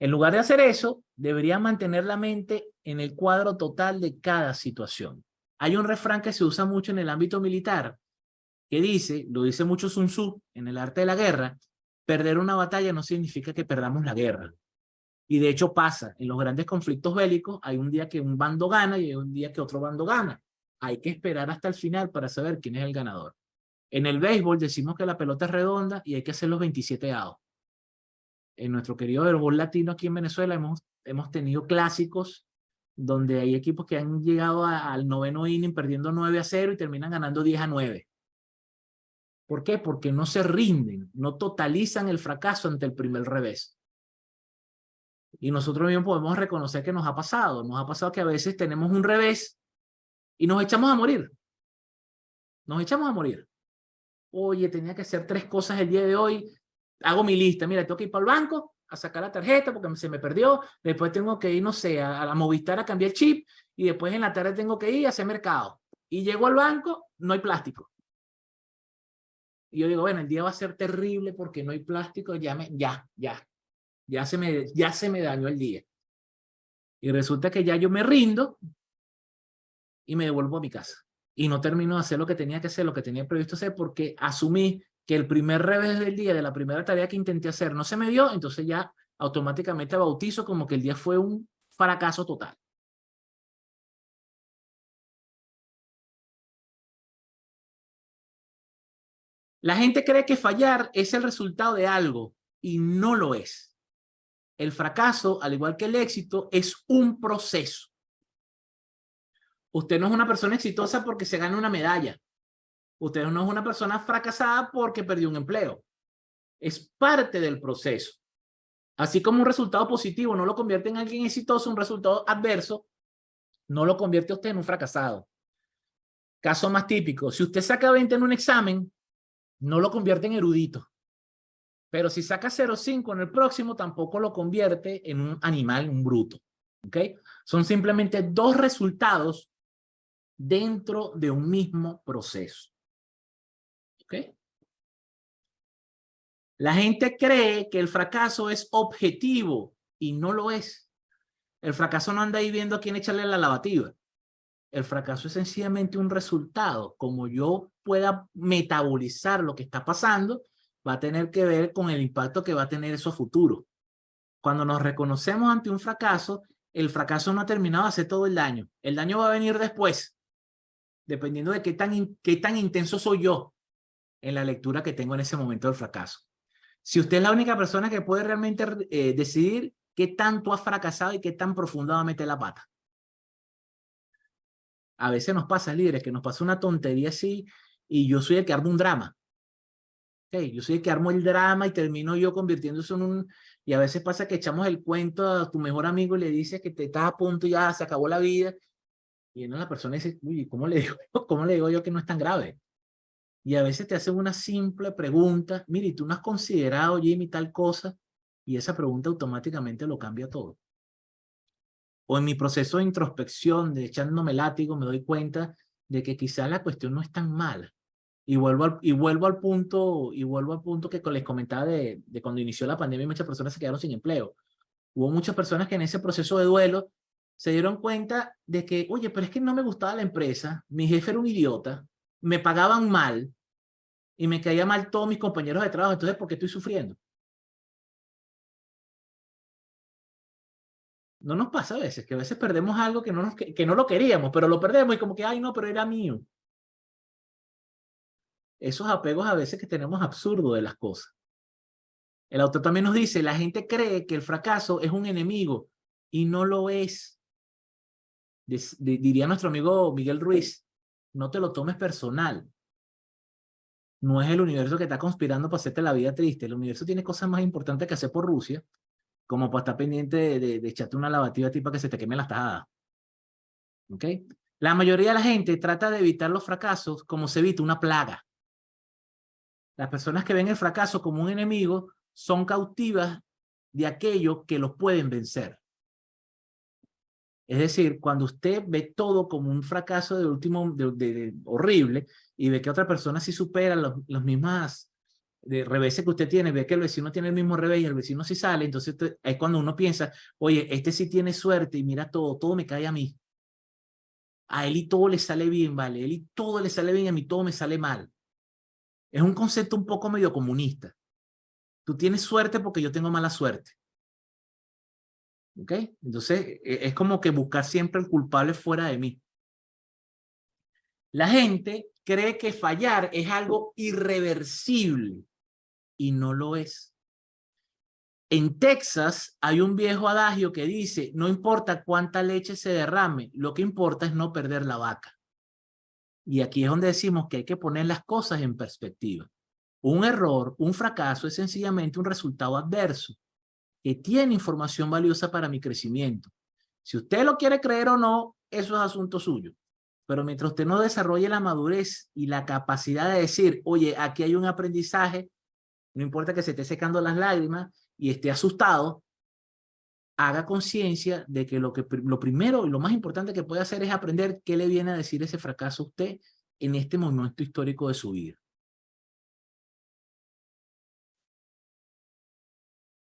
En lugar de hacer eso, deberían mantener la mente en el cuadro total de cada situación. Hay un refrán que se usa mucho en el ámbito militar que dice, lo dice mucho Sun Tzu en el arte de la guerra, perder una batalla no significa que perdamos la guerra. Y de hecho pasa, en los grandes conflictos bélicos hay un día que un bando gana y hay un día que otro bando gana. Hay que esperar hasta el final para saber quién es el ganador. En el béisbol decimos que la pelota es redonda y hay que hacer los 27 outs. En nuestro querido béisbol latino aquí en Venezuela hemos tenido clásicos donde hay equipos que han llegado al noveno inning perdiendo 9-0 y terminan ganando 10-9. ¿Por qué? Porque no se rinden, no totalizan el fracaso ante el primer revés. Y nosotros mismos podemos reconocer que nos ha pasado. Nos ha pasado que a veces tenemos un revés y nos echamos a morir. Nos echamos a morir. Oye, tenía que hacer 3 cosas el día de hoy. Hago mi lista. Mira, tengo que ir para el banco a sacar la tarjeta porque se me perdió. Después tengo que ir, no sé, a la Movistar a cambiar el chip. Y después en la tarde tengo que ir a hacer mercado. Y llego al banco, no hay plástico. Y yo digo, bueno, el día va a ser terrible porque no hay plástico. Ya se me dañó el día. Y resulta que ya yo me rindo y me devuelvo a mi casa. Y no termino de hacer lo que tenía que hacer, lo que tenía previsto hacer, porque asumí que el primer revés del día, de la primera tarea que intenté hacer, no se me dio, entonces ya automáticamente bautizo como que el día fue un fracaso total. La gente cree que fallar es el resultado de algo y no lo es. El fracaso, al igual que el éxito, es un proceso. Usted no es una persona exitosa porque se gana una medalla. Usted no es una persona fracasada porque perdió un empleo. Es parte del proceso. Así como un resultado positivo no lo convierte en alguien exitoso, un resultado adverso no lo convierte a usted en un fracasado. Caso más típico, si usted saca 20 en un examen, no lo convierte en erudito. Pero si saca 0,5 en el próximo, tampoco lo convierte en un animal, un bruto. ¿Ok? Son simplemente 2 resultados dentro de un mismo proceso. ¿Ok? La gente cree que el fracaso es objetivo y no lo es. El fracaso no anda ahí viendo a quién echarle la lavativa. El fracaso es sencillamente un resultado. Como yo pueda metabolizar lo que está pasando, va a tener que ver con el impacto que va a tener eso a futuro. Cuando nos reconocemos ante un fracaso, el fracaso no ha terminado de hacer todo el daño. El daño va a venir después, dependiendo de qué tan intenso soy yo en la lectura que tengo en ese momento del fracaso. Si usted es la única persona que puede realmente decidir qué tanto ha fracasado y qué tan profundo va a meter la pata. A veces nos pasa, líderes, que nos pasa una tontería así y yo soy el que arma un drama. Yo soy el que armo el drama y termino yo convirtiéndose en un... Y a veces pasa que echamos el cuento a tu mejor amigo y le dices que te estás a punto y ya se acabó la vida. Y viene la persona y dice, uy, ¿cómo le digo, cómo le digo yo que no es tan grave? Y a veces te hacen una simple pregunta, mire, ¿tú no has considerado, Jimmy, tal cosa? Y esa pregunta automáticamente lo cambia todo. O en mi proceso de introspección, de echándome látigo, me doy cuenta de que quizás la cuestión no es tan mala. Y vuelvo al punto que les comentaba de cuando inició la pandemia y muchas personas se quedaron sin empleo. Hubo muchas personas que en ese proceso de duelo se dieron cuenta de que, oye, pero es que no me gustaba la empresa, mi jefe era un idiota, me pagaban mal y me caía mal todos mis compañeros de trabajo, entonces, ¿por qué estoy sufriendo? No nos pasa a veces, que a veces perdemos algo que no lo queríamos, pero lo perdemos y como que, ay, no, pero era mío. Esos apegos a veces que tenemos absurdos de las cosas. El autor también nos dice, la gente cree que el fracaso es un enemigo y no lo es. Diría nuestro amigo Miguel Ruiz, no te lo tomes personal. No es el universo que está conspirando para hacerte la vida triste. El universo tiene cosas más importantes que hacer por Rusia, como para estar pendiente de echarte una lavativa tipo que se te queme las tajadas. ¿Ok? La mayoría de la gente trata de evitar los fracasos como se evita una plaga. Las personas que ven el fracaso como un enemigo son cautivas de aquello que los pueden vencer. Es decir, cuando usted ve todo como un fracaso horrible y ve que otra persona sí supera los mismas reveses que usted tiene, ve que el vecino tiene el mismo revés y el vecino sí sale, entonces es cuando uno piensa, oye, este sí tiene suerte y mira todo me cae a mí. A él y todo le sale bien, ¿vale? A él y todo le sale bien, a mí todo me sale mal. Es un concepto un poco medio comunista. Tú tienes suerte porque yo tengo mala suerte. ¿Ok? Entonces, es como que buscar siempre el culpable fuera de mí. La gente cree que fallar es algo irreversible y no lo es. En Texas hay un viejo adagio que dice, no importa cuánta leche se derrame, lo que importa es no perder la vaca. Y aquí es donde decimos que hay que poner las cosas en perspectiva. Un error, un fracaso es sencillamente un resultado adverso que tiene información valiosa para mi crecimiento. Si usted lo quiere creer o no, eso es asunto suyo. Pero mientras usted no desarrolle la madurez y la capacidad de decir, oye, aquí hay un aprendizaje, no importa que se esté secando las lágrimas y esté asustado, haga conciencia de que lo primero y lo más importante que puede hacer es aprender qué le viene a decir ese fracaso a usted en este momento histórico de su vida.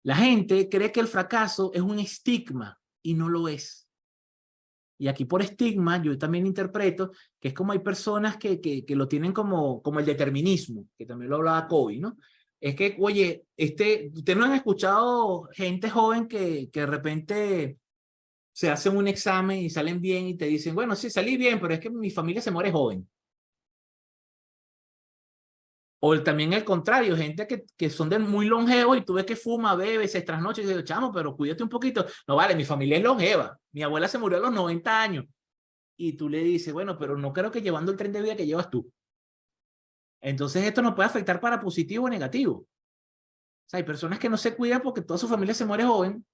La gente cree que el fracaso es un estigma y no lo es. Y aquí por estigma yo también interpreto que es como hay personas que lo tienen como el determinismo, que también lo hablaba Kobe, ¿no? Es que, oye, ustedes no han escuchado gente joven que de repente se hacen un examen y salen bien y te dicen, bueno, sí, salí bien, pero es que mi familia se muere joven. O también el contrario, gente que son de muy longevos y tú ves que fuma, bebe, se trasnocha y dices, chamo, pero cuídate un poquito. No vale, mi familia es longeva. Mi abuela se murió a los 90 años. Y tú le dices, bueno, pero no creo que llevando el tren de vida que llevas tú. Entonces esto nos puede afectar para positivo o negativo. O sea, hay personas que no se cuidan porque toda su familia se muere joven.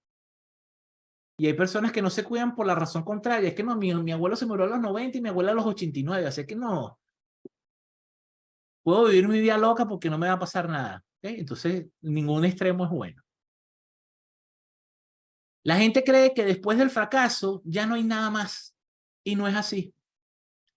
Y hay personas que no se cuidan por la razón contraria. Es que no, mi abuelo se murió a los 90 y mi abuela a los 89. Así que no, puedo vivir mi vida loca porque no me va a pasar nada. ¿Okay? Entonces, ningún extremo es bueno. La gente cree que después del fracaso ya no hay nada más. Y no es así.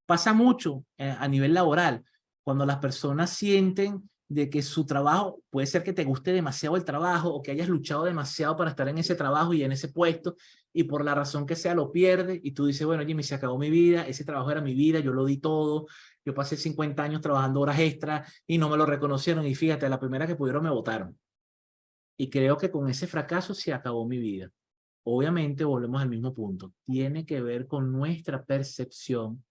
Pasa mucho a nivel laboral, cuando las personas sienten de que su trabajo, puede ser que te guste demasiado el trabajo o que hayas luchado demasiado para estar en ese trabajo y en ese puesto y por la razón que sea lo pierdes y tú dices, bueno, Jimmy, se acabó mi vida, ese trabajo era mi vida, yo lo di todo, yo pasé 50 años trabajando horas extras y no me lo reconocieron y fíjate, la primera que pudieron me votaron. Y creo que con ese fracaso se acabó mi vida. Obviamente volvemos al mismo punto, tiene que ver con nuestra percepción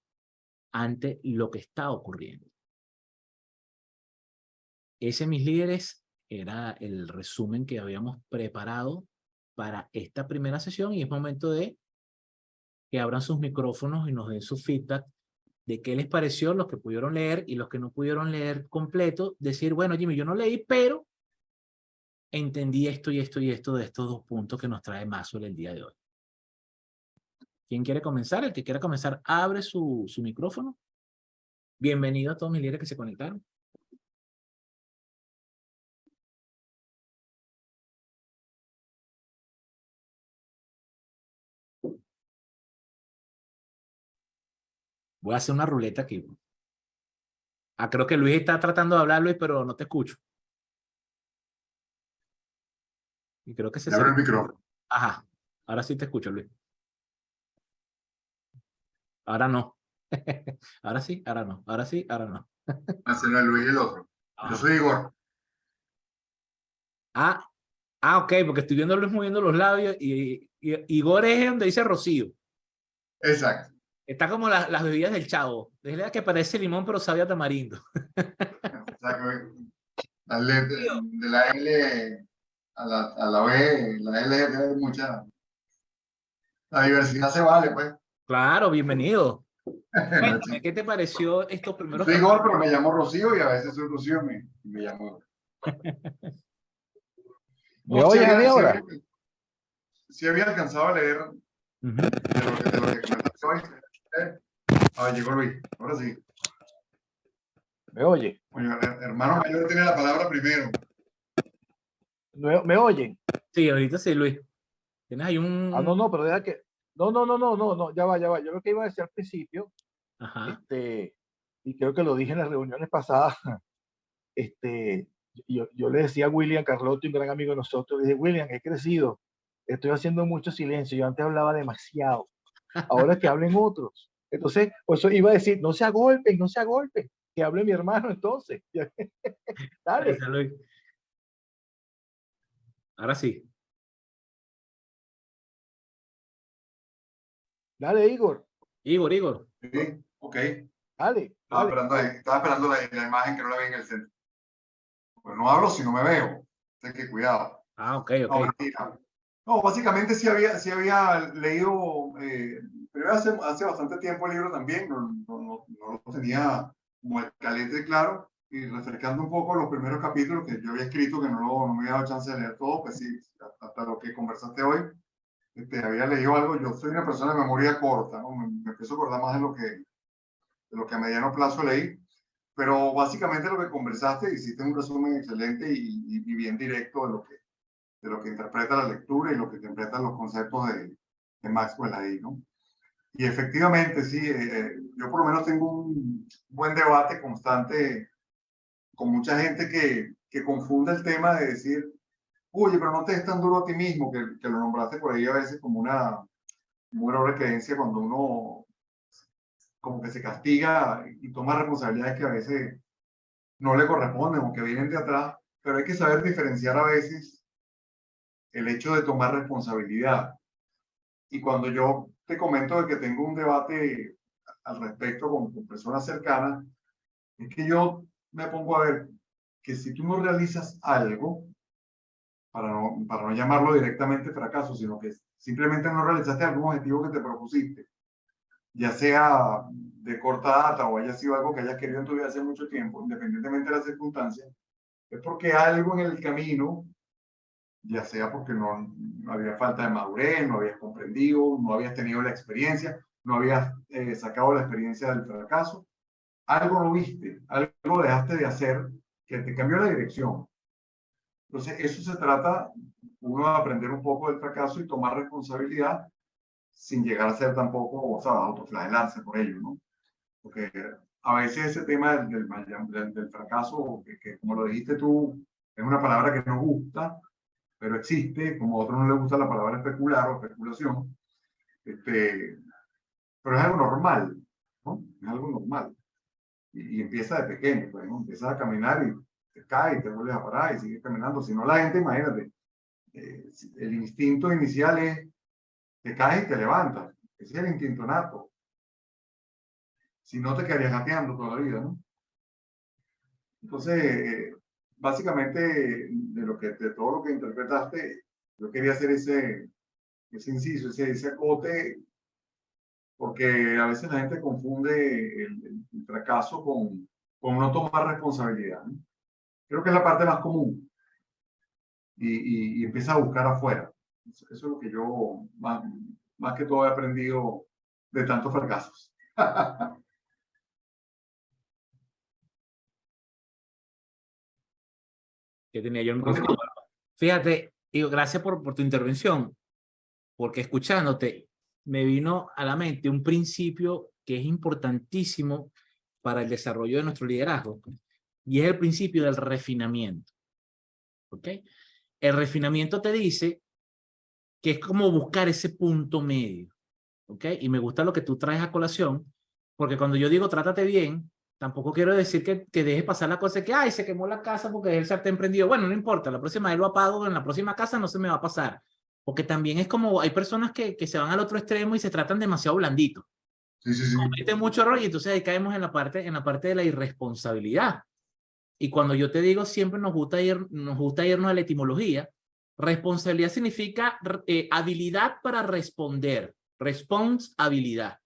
ante lo que está ocurriendo. Ese, mis líderes, era el resumen que habíamos preparado para esta primera sesión y es momento de que abran sus micrófonos y nos den su feedback de qué les pareció los que pudieron leer y los que no pudieron leer completo, decir, bueno, Jimmy, yo no leí, pero entendí esto y esto y esto de estos dos puntos que nos trae Maxwell el día de hoy. ¿Quién quiere comenzar? El que quiera comenzar, abre su micrófono. Bienvenido a todos mis líderes que se conectaron. Voy a hacer una ruleta aquí. Ah, creo que Luis está tratando de hablar, Luis, pero no te escucho. Y creo que se Le abro el micrófono. Ajá, ahora sí te escucho, Luis. Ahora no. Ahora sí, ahora no. Ahora sí, ahora no. Ese no es Luis y el otro. Yo Ajá. soy Igor. Ok, porque estoy viendo a Luis moviendo los labios y Igor es donde dice Rocío. Exacto. Está como las bebidas del Chavo. Es que parece limón, pero sabe a tamarindo. O sea, de la L a la B, la L es mucha. La diversidad se vale, pues. Claro, bienvenido. No, Cuéntame, ¿qué te pareció estos primeros soy Igor, capítulos? pero me llamo Rocío y a veces soy Rocío y me llamo. ¿Me No, oyes a mí ahora? sí había alcanzado a leer de lo que comentaste hoy. Llegó Luis. Ahora sí. ¿Me oye? Oye, hermano mayor tiene la palabra primero. ¿Me oyen? Sí, ahorita sí, Luis. Tienes ahí No, pero deja que... No, ya va. Yo lo que iba a decir al principio, Ajá. y creo que lo dije en las reuniones pasadas, yo le decía a William Carlotto, un gran amigo de nosotros, le dije, William, he crecido, estoy haciendo mucho silencio, yo antes hablaba demasiado, ahora que hablen otros. Entonces, por eso iba a decir, no se agolpen, que hable mi hermano entonces. Dale. Gracias, Luis. Ahora sí. Dale, Igor. Igor. Sí, ok. Dale. Estaba esperando la imagen que no la vi en el centro. Pues no hablo si no me veo. Así que cuidado. Ok. No, mentira. No, básicamente sí había leído, pero hace bastante tiempo el libro también, no lo tenía como el calete claro, y refrescando un poco los primeros capítulos que yo había escrito, que no me había dado chance de leer todo, pues sí, hasta lo que conversaste hoy, había leído algo. Yo soy una persona de memoria corta, ¿no? Me empiezo a acordar más de lo que a mediano plazo leí, pero básicamente lo que conversaste, hiciste un resumen excelente y bien directo de lo que interpreta la lectura y lo que interpretan los conceptos de Maxwell ahí, ¿no? Y efectivamente, sí, yo por lo menos tengo un buen debate constante con mucha gente que confunde el tema de decir, oye, pero no te es tan duro a ti mismo, que lo nombraste por ahí a veces como una muy error de creencia cuando uno como que se castiga y toma responsabilidades que a veces no le corresponden o que vienen de atrás, pero hay que saber diferenciar a veces el hecho de tomar responsabilidad. Y cuando yo te comento de que tengo un debate al respecto con personas cercanas, es que yo me pongo a ver que si tú no realizas algo, para no llamarlo directamente fracaso, sino que simplemente no realizaste algún objetivo que te propusiste, ya sea de corta data o haya sido algo que hayas querido en tu vida hace mucho tiempo, independientemente de las circunstancias, es porque algo en el camino, ya sea porque no había falta de madurez, no habías comprendido, no habías tenido la experiencia, no habías sacado la experiencia del fracaso, algo no viste, algo dejaste de hacer que te cambió la dirección. Entonces, eso se trata, uno, de aprender un poco del fracaso y tomar responsabilidad sin llegar a ser tampoco, o sea, autoflagelarse por ello, ¿no? Porque a veces ese tema del fracaso, que como lo dijiste tú, es una palabra que nos gusta, pero existe, como a otros no les gusta la palabra especular o especulación, pero es algo normal, ¿no? Es algo normal. Y empieza de pequeño, pues, ¿no? Empiezas a caminar y te caes y te vuelves a parar y sigues caminando. Si no, la gente, imagínate, el instinto inicial es te caes y te levantas. Ese es el instinto nato. Si no, te quedarías gateando toda la vida, ¿no? Entonces, básicamente, de todo lo que interpretaste, yo quería hacer ese inciso, ese acote porque a veces la gente confunde el fracaso con no tomar responsabilidad, ¿no? Creo que es la parte más común y empieza a buscar afuera. Eso es lo que yo más que todo he aprendido de tantos fracasos. Que tenía yo el micrófono. Fíjate, digo, gracias por tu intervención, porque escuchándote me vino a la mente un principio que es importantísimo para el desarrollo de nuestro liderazgo, y es el principio del refinamiento. ¿Ok? El refinamiento te dice que es como buscar ese punto medio. ¿Ok? Y me gusta lo que tú traes a colación, porque cuando yo digo trátate bien, tampoco quiero decir que dejes pasar la cosa de que, ay, se quemó la casa porque él se ha emprendido. Bueno, no importa, la próxima vez lo apago, en la próxima casa no se me va a pasar. Porque también es como, hay personas que se van al otro extremo y se tratan demasiado blanditos. Sí, sí, sí. Cometen mucho error y entonces ahí caemos en la parte de la irresponsabilidad. Y cuando yo te digo siempre nos gusta irnos a la etimología, responsabilidad significa habilidad para responder, responsabilidad.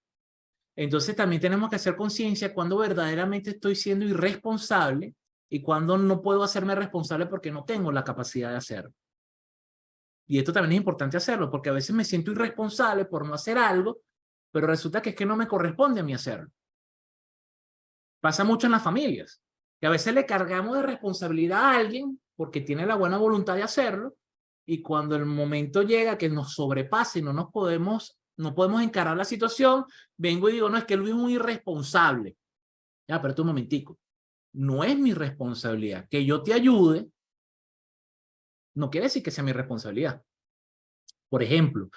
Entonces también tenemos que hacer conciencia cuando verdaderamente estoy siendo irresponsable y cuando no puedo hacerme responsable porque no tengo la capacidad de hacerlo. Y esto también es importante hacerlo porque a veces me siento irresponsable por no hacer algo, pero resulta que es que no me corresponde a mí hacerlo. Pasa mucho en las familias, que a veces le cargamos de responsabilidad a alguien porque tiene la buena voluntad de hacerlo, y cuando el momento llega que nos sobrepasa y no podemos encarar la situación, vengo y digo, no, es que Luis es muy irresponsable. Ya, pero un momentico. No es mi responsabilidad. Que yo te ayude no quiere decir que sea mi responsabilidad. Por ejemplo,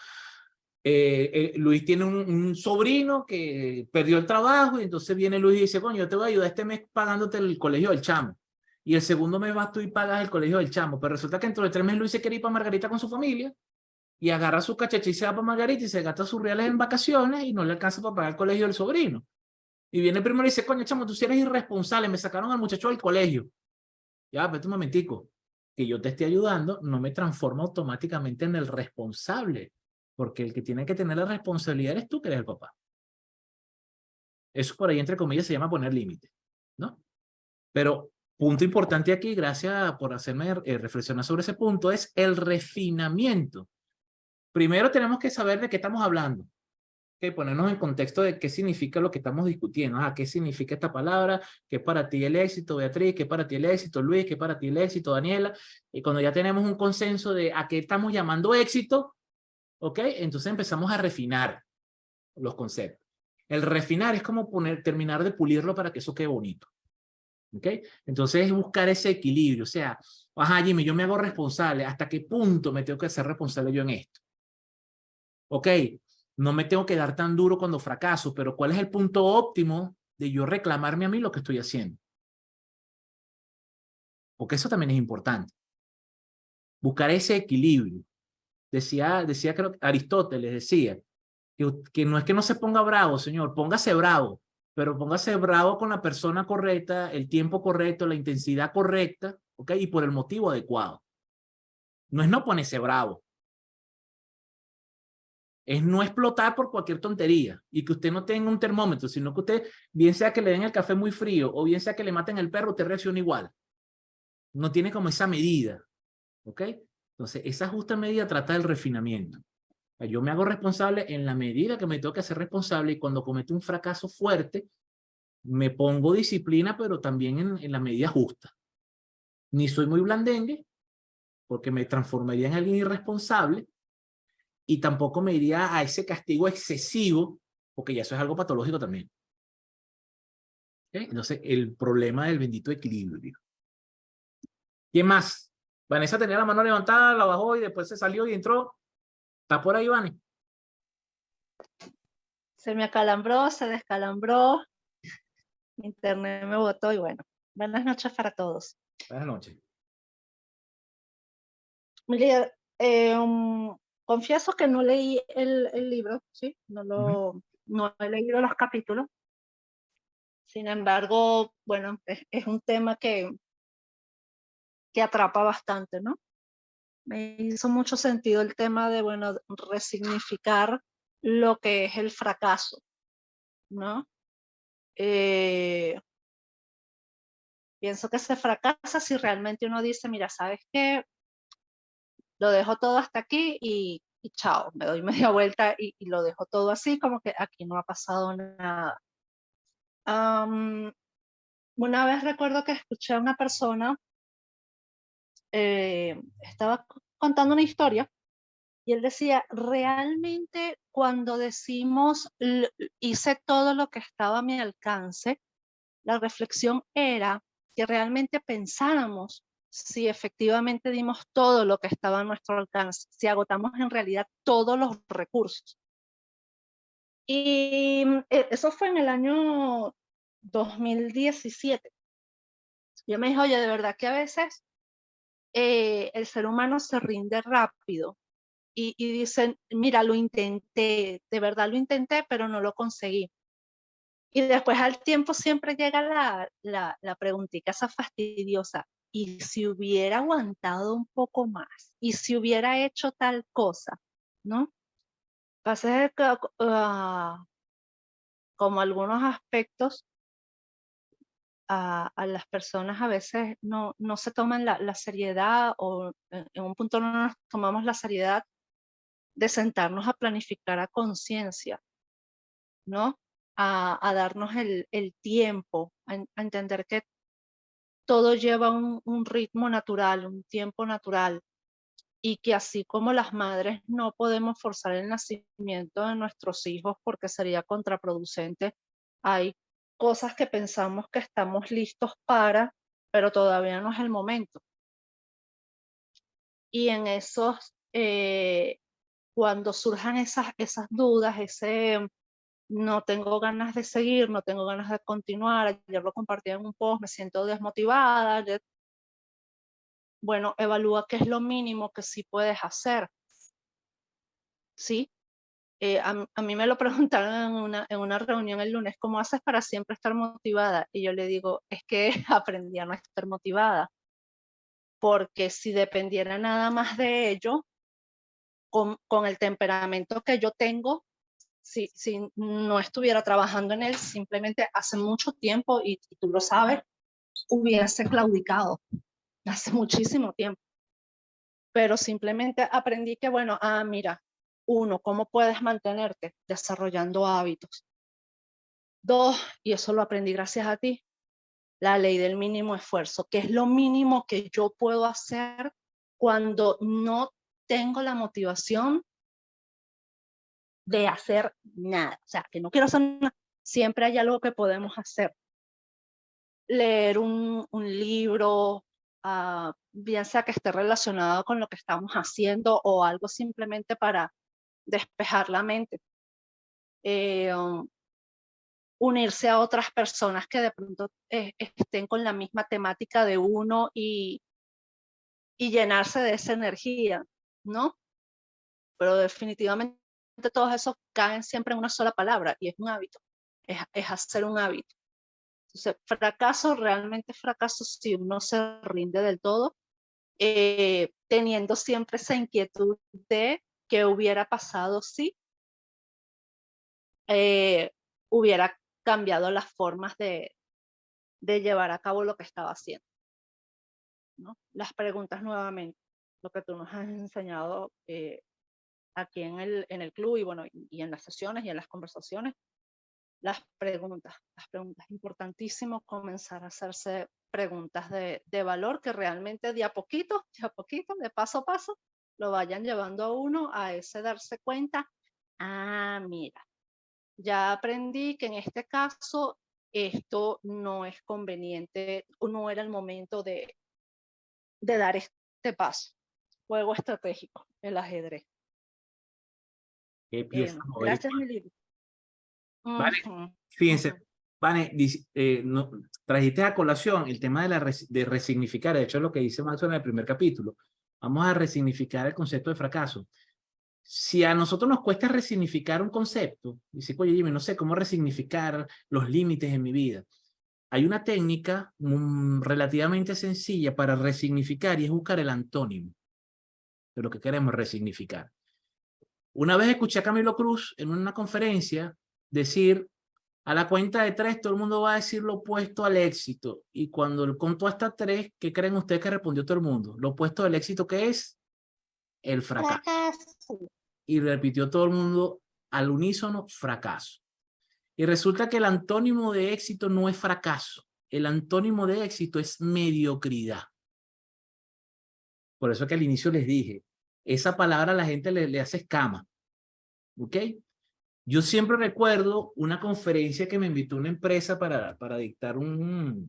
Luis tiene un sobrino que perdió el trabajo y entonces viene Luis y dice, coño, yo te voy a ayudar este mes pagándote el colegio del chamo. Y el segundo mes vas tú y pagas el colegio del chamo. Pero resulta que dentro de 3 meses Luis se quiere ir para Margarita con su familia y agarra su cachacha y se va para Margarita y se gasta sus reales en vacaciones y no le alcanza para pagar el colegio del sobrino. Y viene el primero y dice, coño, chamo, tú sí eres irresponsable, me sacaron al muchacho del colegio. Ya, vete un momentico. Que yo te esté ayudando no me transforma automáticamente en el responsable, porque el que tiene que tener la responsabilidad eres tú, que eres el papá. Eso por ahí, entre comillas, se llama poner límite, ¿no? Pero punto importante aquí, gracias por hacerme reflexionar sobre ese punto, es el refinamiento. Primero tenemos que saber de qué estamos hablando. Okay, ponernos en contexto de qué significa lo que estamos discutiendo. ¿Qué significa esta palabra? ¿Qué es para ti el éxito, Beatriz? ¿Qué es para ti el éxito, Luis? ¿Qué es para ti el éxito, Daniela? Y cuando ya tenemos un consenso de a qué estamos llamando éxito, ¿ok? Entonces empezamos a refinar los conceptos. El refinar es como terminar de pulirlo para que eso quede bonito. ¿Ok? Entonces es buscar ese equilibrio. O sea, Jimmy, yo me hago responsable. ¿Hasta qué punto me tengo que hacer responsable yo en esto? ¿Ok? No me tengo que dar tan duro cuando fracaso, pero ¿cuál es el punto óptimo de yo reclamarme a mí lo que estoy haciendo? Porque eso también es importante. Buscar ese equilibrio. Decía creo que Aristóteles decía que no es que no se ponga bravo, señor, póngase bravo, pero póngase bravo con la persona correcta, el tiempo correcto, la intensidad correcta, ¿ok? Y por el motivo adecuado. No es no ponerse bravo. Es no explotar por cualquier tontería y que usted no tenga un termómetro, sino que usted, bien sea que le den el café muy frío o bien sea que le maten el perro, usted reacciona igual. No tiene como esa medida, ¿ok? Entonces, esa justa medida trata del refinamiento. Yo me hago responsable en la medida que me tengo que hacer responsable, y cuando cometo un fracaso fuerte, me pongo disciplina, pero también en la medida justa. Ni soy muy blandengue, porque me transformaría en alguien irresponsable, y tampoco me iría a ese castigo excesivo, porque ya eso es algo patológico también. ¿Okay? Entonces, el problema del bendito equilibrio. ¿Quién más? Vanessa tenía la mano levantada, la bajó y después se salió y entró. ¿Está por ahí, Vane? Se me acalambró, se descalambró, mi internet me botó y bueno, buenas noches para todos. Buenas noches. Mi líder, confieso que no leí el libro, ¿sí? No he leído los capítulos. Sin embargo, bueno, es un tema que atrapa bastante, ¿no? Me hizo mucho sentido el tema de, bueno, resignificar lo que es el fracaso, ¿no? Pienso que se fracasa si realmente uno dice, mira, ¿sabes qué? Lo dejo todo hasta aquí y chao, me doy media vuelta y lo dejo todo así, como que aquí no ha pasado nada. Una vez recuerdo que escuché a una persona, estaba contando una historia y él decía, realmente cuando decimos hice todo lo que estaba a mi alcance, la reflexión era que realmente pensáramos si efectivamente dimos todo lo que estaba a nuestro alcance, si agotamos en realidad todos los recursos. Y eso fue en el año 2017. Yo me dije, oye, de verdad que a veces el ser humano se rinde rápido y dicen, mira, lo intenté, de verdad lo intenté, pero no lo conseguí. Y después al tiempo siempre llega la preguntita esa fastidiosa, ¿y si hubiera aguantado un poco más? ¿Y si hubiera hecho tal cosa? ¿No? Pasa que como algunos aspectos a las personas a veces no se toman la seriedad o en un punto no nos tomamos la seriedad de sentarnos a planificar a conciencia, ¿no? A darnos el tiempo, a entender que todo lleva un ritmo natural, un tiempo natural, y que así como las madres no podemos forzar el nacimiento de nuestros hijos porque sería contraproducente, hay cosas que pensamos que estamos listos para, pero todavía no es el momento. Y en esos, cuando surjan esas dudas, ese no tengo ganas de seguir, no tengo ganas de continuar, ayer lo compartí en un post, me siento desmotivada, bueno, evalúa qué es lo mínimo que sí puedes hacer, ¿sí? A mí me lo preguntaron en una reunión el lunes, ¿cómo haces para siempre estar motivada? Y yo le digo, es que aprendí a no estar motivada, porque si dependiera nada más de ello, con el temperamento que yo tengo, si no estuviera trabajando en él, simplemente hace mucho tiempo, y tú lo sabes, hubiese claudicado hace muchísimo tiempo. Pero simplemente aprendí que, bueno, mira, uno, ¿cómo puedes mantenerte? Desarrollando hábitos. Dos, y eso lo aprendí gracias a ti, la ley del mínimo esfuerzo, que es lo mínimo que yo puedo hacer cuando no tengo la motivación de hacer nada. O sea, que no quiero hacer nada. Siempre hay algo que podemos hacer. Leer un libro, bien sea que esté relacionado con lo que estamos haciendo o algo simplemente para despejar la mente. Unirse a otras personas que de pronto estén con la misma temática de uno y llenarse de esa energía, ¿no? Pero definitivamente todos esos caen siempre en una sola palabra y es un hábito, es hacer un hábito. Entonces, fracaso, realmente fracaso si uno se rinde del todo, teniendo siempre esa inquietud de qué hubiera pasado si hubiera cambiado las formas de llevar a cabo lo que estaba haciendo, ¿no? Las preguntas nuevamente, lo que tú nos has enseñado aquí en el club y bueno, y en las sesiones y en las conversaciones, las preguntas, importantísimo comenzar a hacerse preguntas de valor que realmente de a poquito, de paso a paso, lo vayan llevando a uno a ese darse cuenta, mira, ya aprendí que en este caso esto no es conveniente, no era el momento de dar este paso. Juego estratégico, el ajedrez. ¿Qué empieza a mover? Gracias, mi libro. Vale, fíjense, Ujú. Vane, trajiste a colación el tema de resignificar, de hecho es lo que dice Maxwell en el primer capítulo. Vamos a resignificar el concepto de fracaso. Si a nosotros nos cuesta resignificar un concepto, dice, oye, Jimmy, no sé cómo resignificar los límites en mi vida. Hay una técnica relativamente sencilla para resignificar y es buscar el antónimo de lo que queremos resignificar. Una vez escuché a Camilo Cruz en una conferencia decir, a la cuenta de 3 todo el mundo va a decir lo opuesto al éxito. Y cuando él contó hasta 3, ¿qué creen ustedes que respondió todo el mundo? Lo opuesto al éxito, ¿qué es? El fracaso. Y repitió todo el mundo al unísono, fracaso. Y resulta que el antónimo de éxito no es fracaso. El antónimo de éxito es mediocridad. Por eso que al inicio les dije, esa palabra a la gente le hace escama. ¿Ok? Yo siempre recuerdo una conferencia que me invitó una empresa para dictar una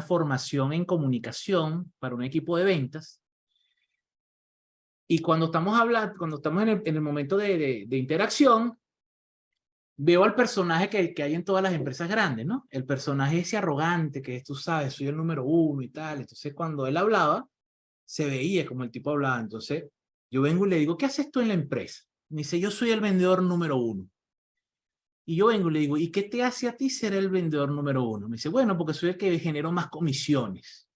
formación en comunicación para un equipo de ventas. Y cuando estamos hablando, cuando estamos en el momento de interacción, veo al personaje que hay en todas las empresas grandes, ¿no? El personaje ese arrogante que tú sabes, soy el número 1 y tal. Entonces cuando él hablaba, se veía como el tipo hablaba. Entonces yo vengo y le digo, ¿qué haces tú en la empresa? Me dice, yo soy el vendedor número 1. Y yo vengo y le digo, ¿y qué te hace a ti ser el vendedor número 1? Me dice, bueno, porque soy el que genero más comisiones.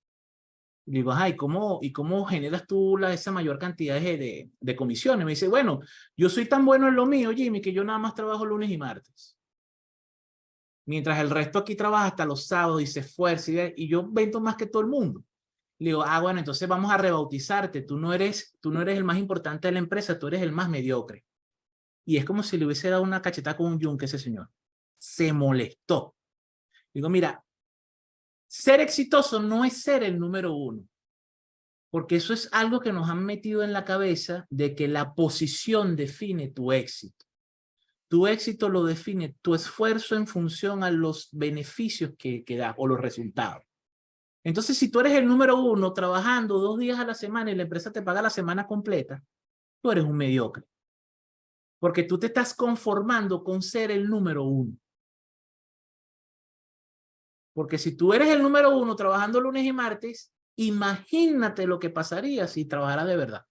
Y le digo, ay, ¿cómo generas tú esa mayor cantidad de comisiones? Me dice, bueno, yo soy tan bueno en lo mío, Jimmy, que yo nada más trabajo lunes y martes. Mientras el resto aquí trabaja hasta los sábados y se esfuerza y yo vendo más que todo el mundo. Le digo, bueno, entonces vamos a rebautizarte. Tú no eres el más importante de la empresa, tú eres el más mediocre. Y es como si le hubiese dado una cachetada con un yunque a ese señor. Se molestó. Digo, mira, ser exitoso no es ser el número 1. Porque eso es algo que nos han metido en la cabeza de que la posición define tu éxito. Tu éxito lo define tu esfuerzo en función a los beneficios que da o los resultados. Entonces, si tú eres el número 1 trabajando 2 días a la semana y la empresa te paga la semana completa, tú eres un mediocre. Porque tú te estás conformando con ser el número 1. Porque si tú eres el número 1 trabajando lunes y martes, imagínate lo que pasaría si trabajaras de verdad.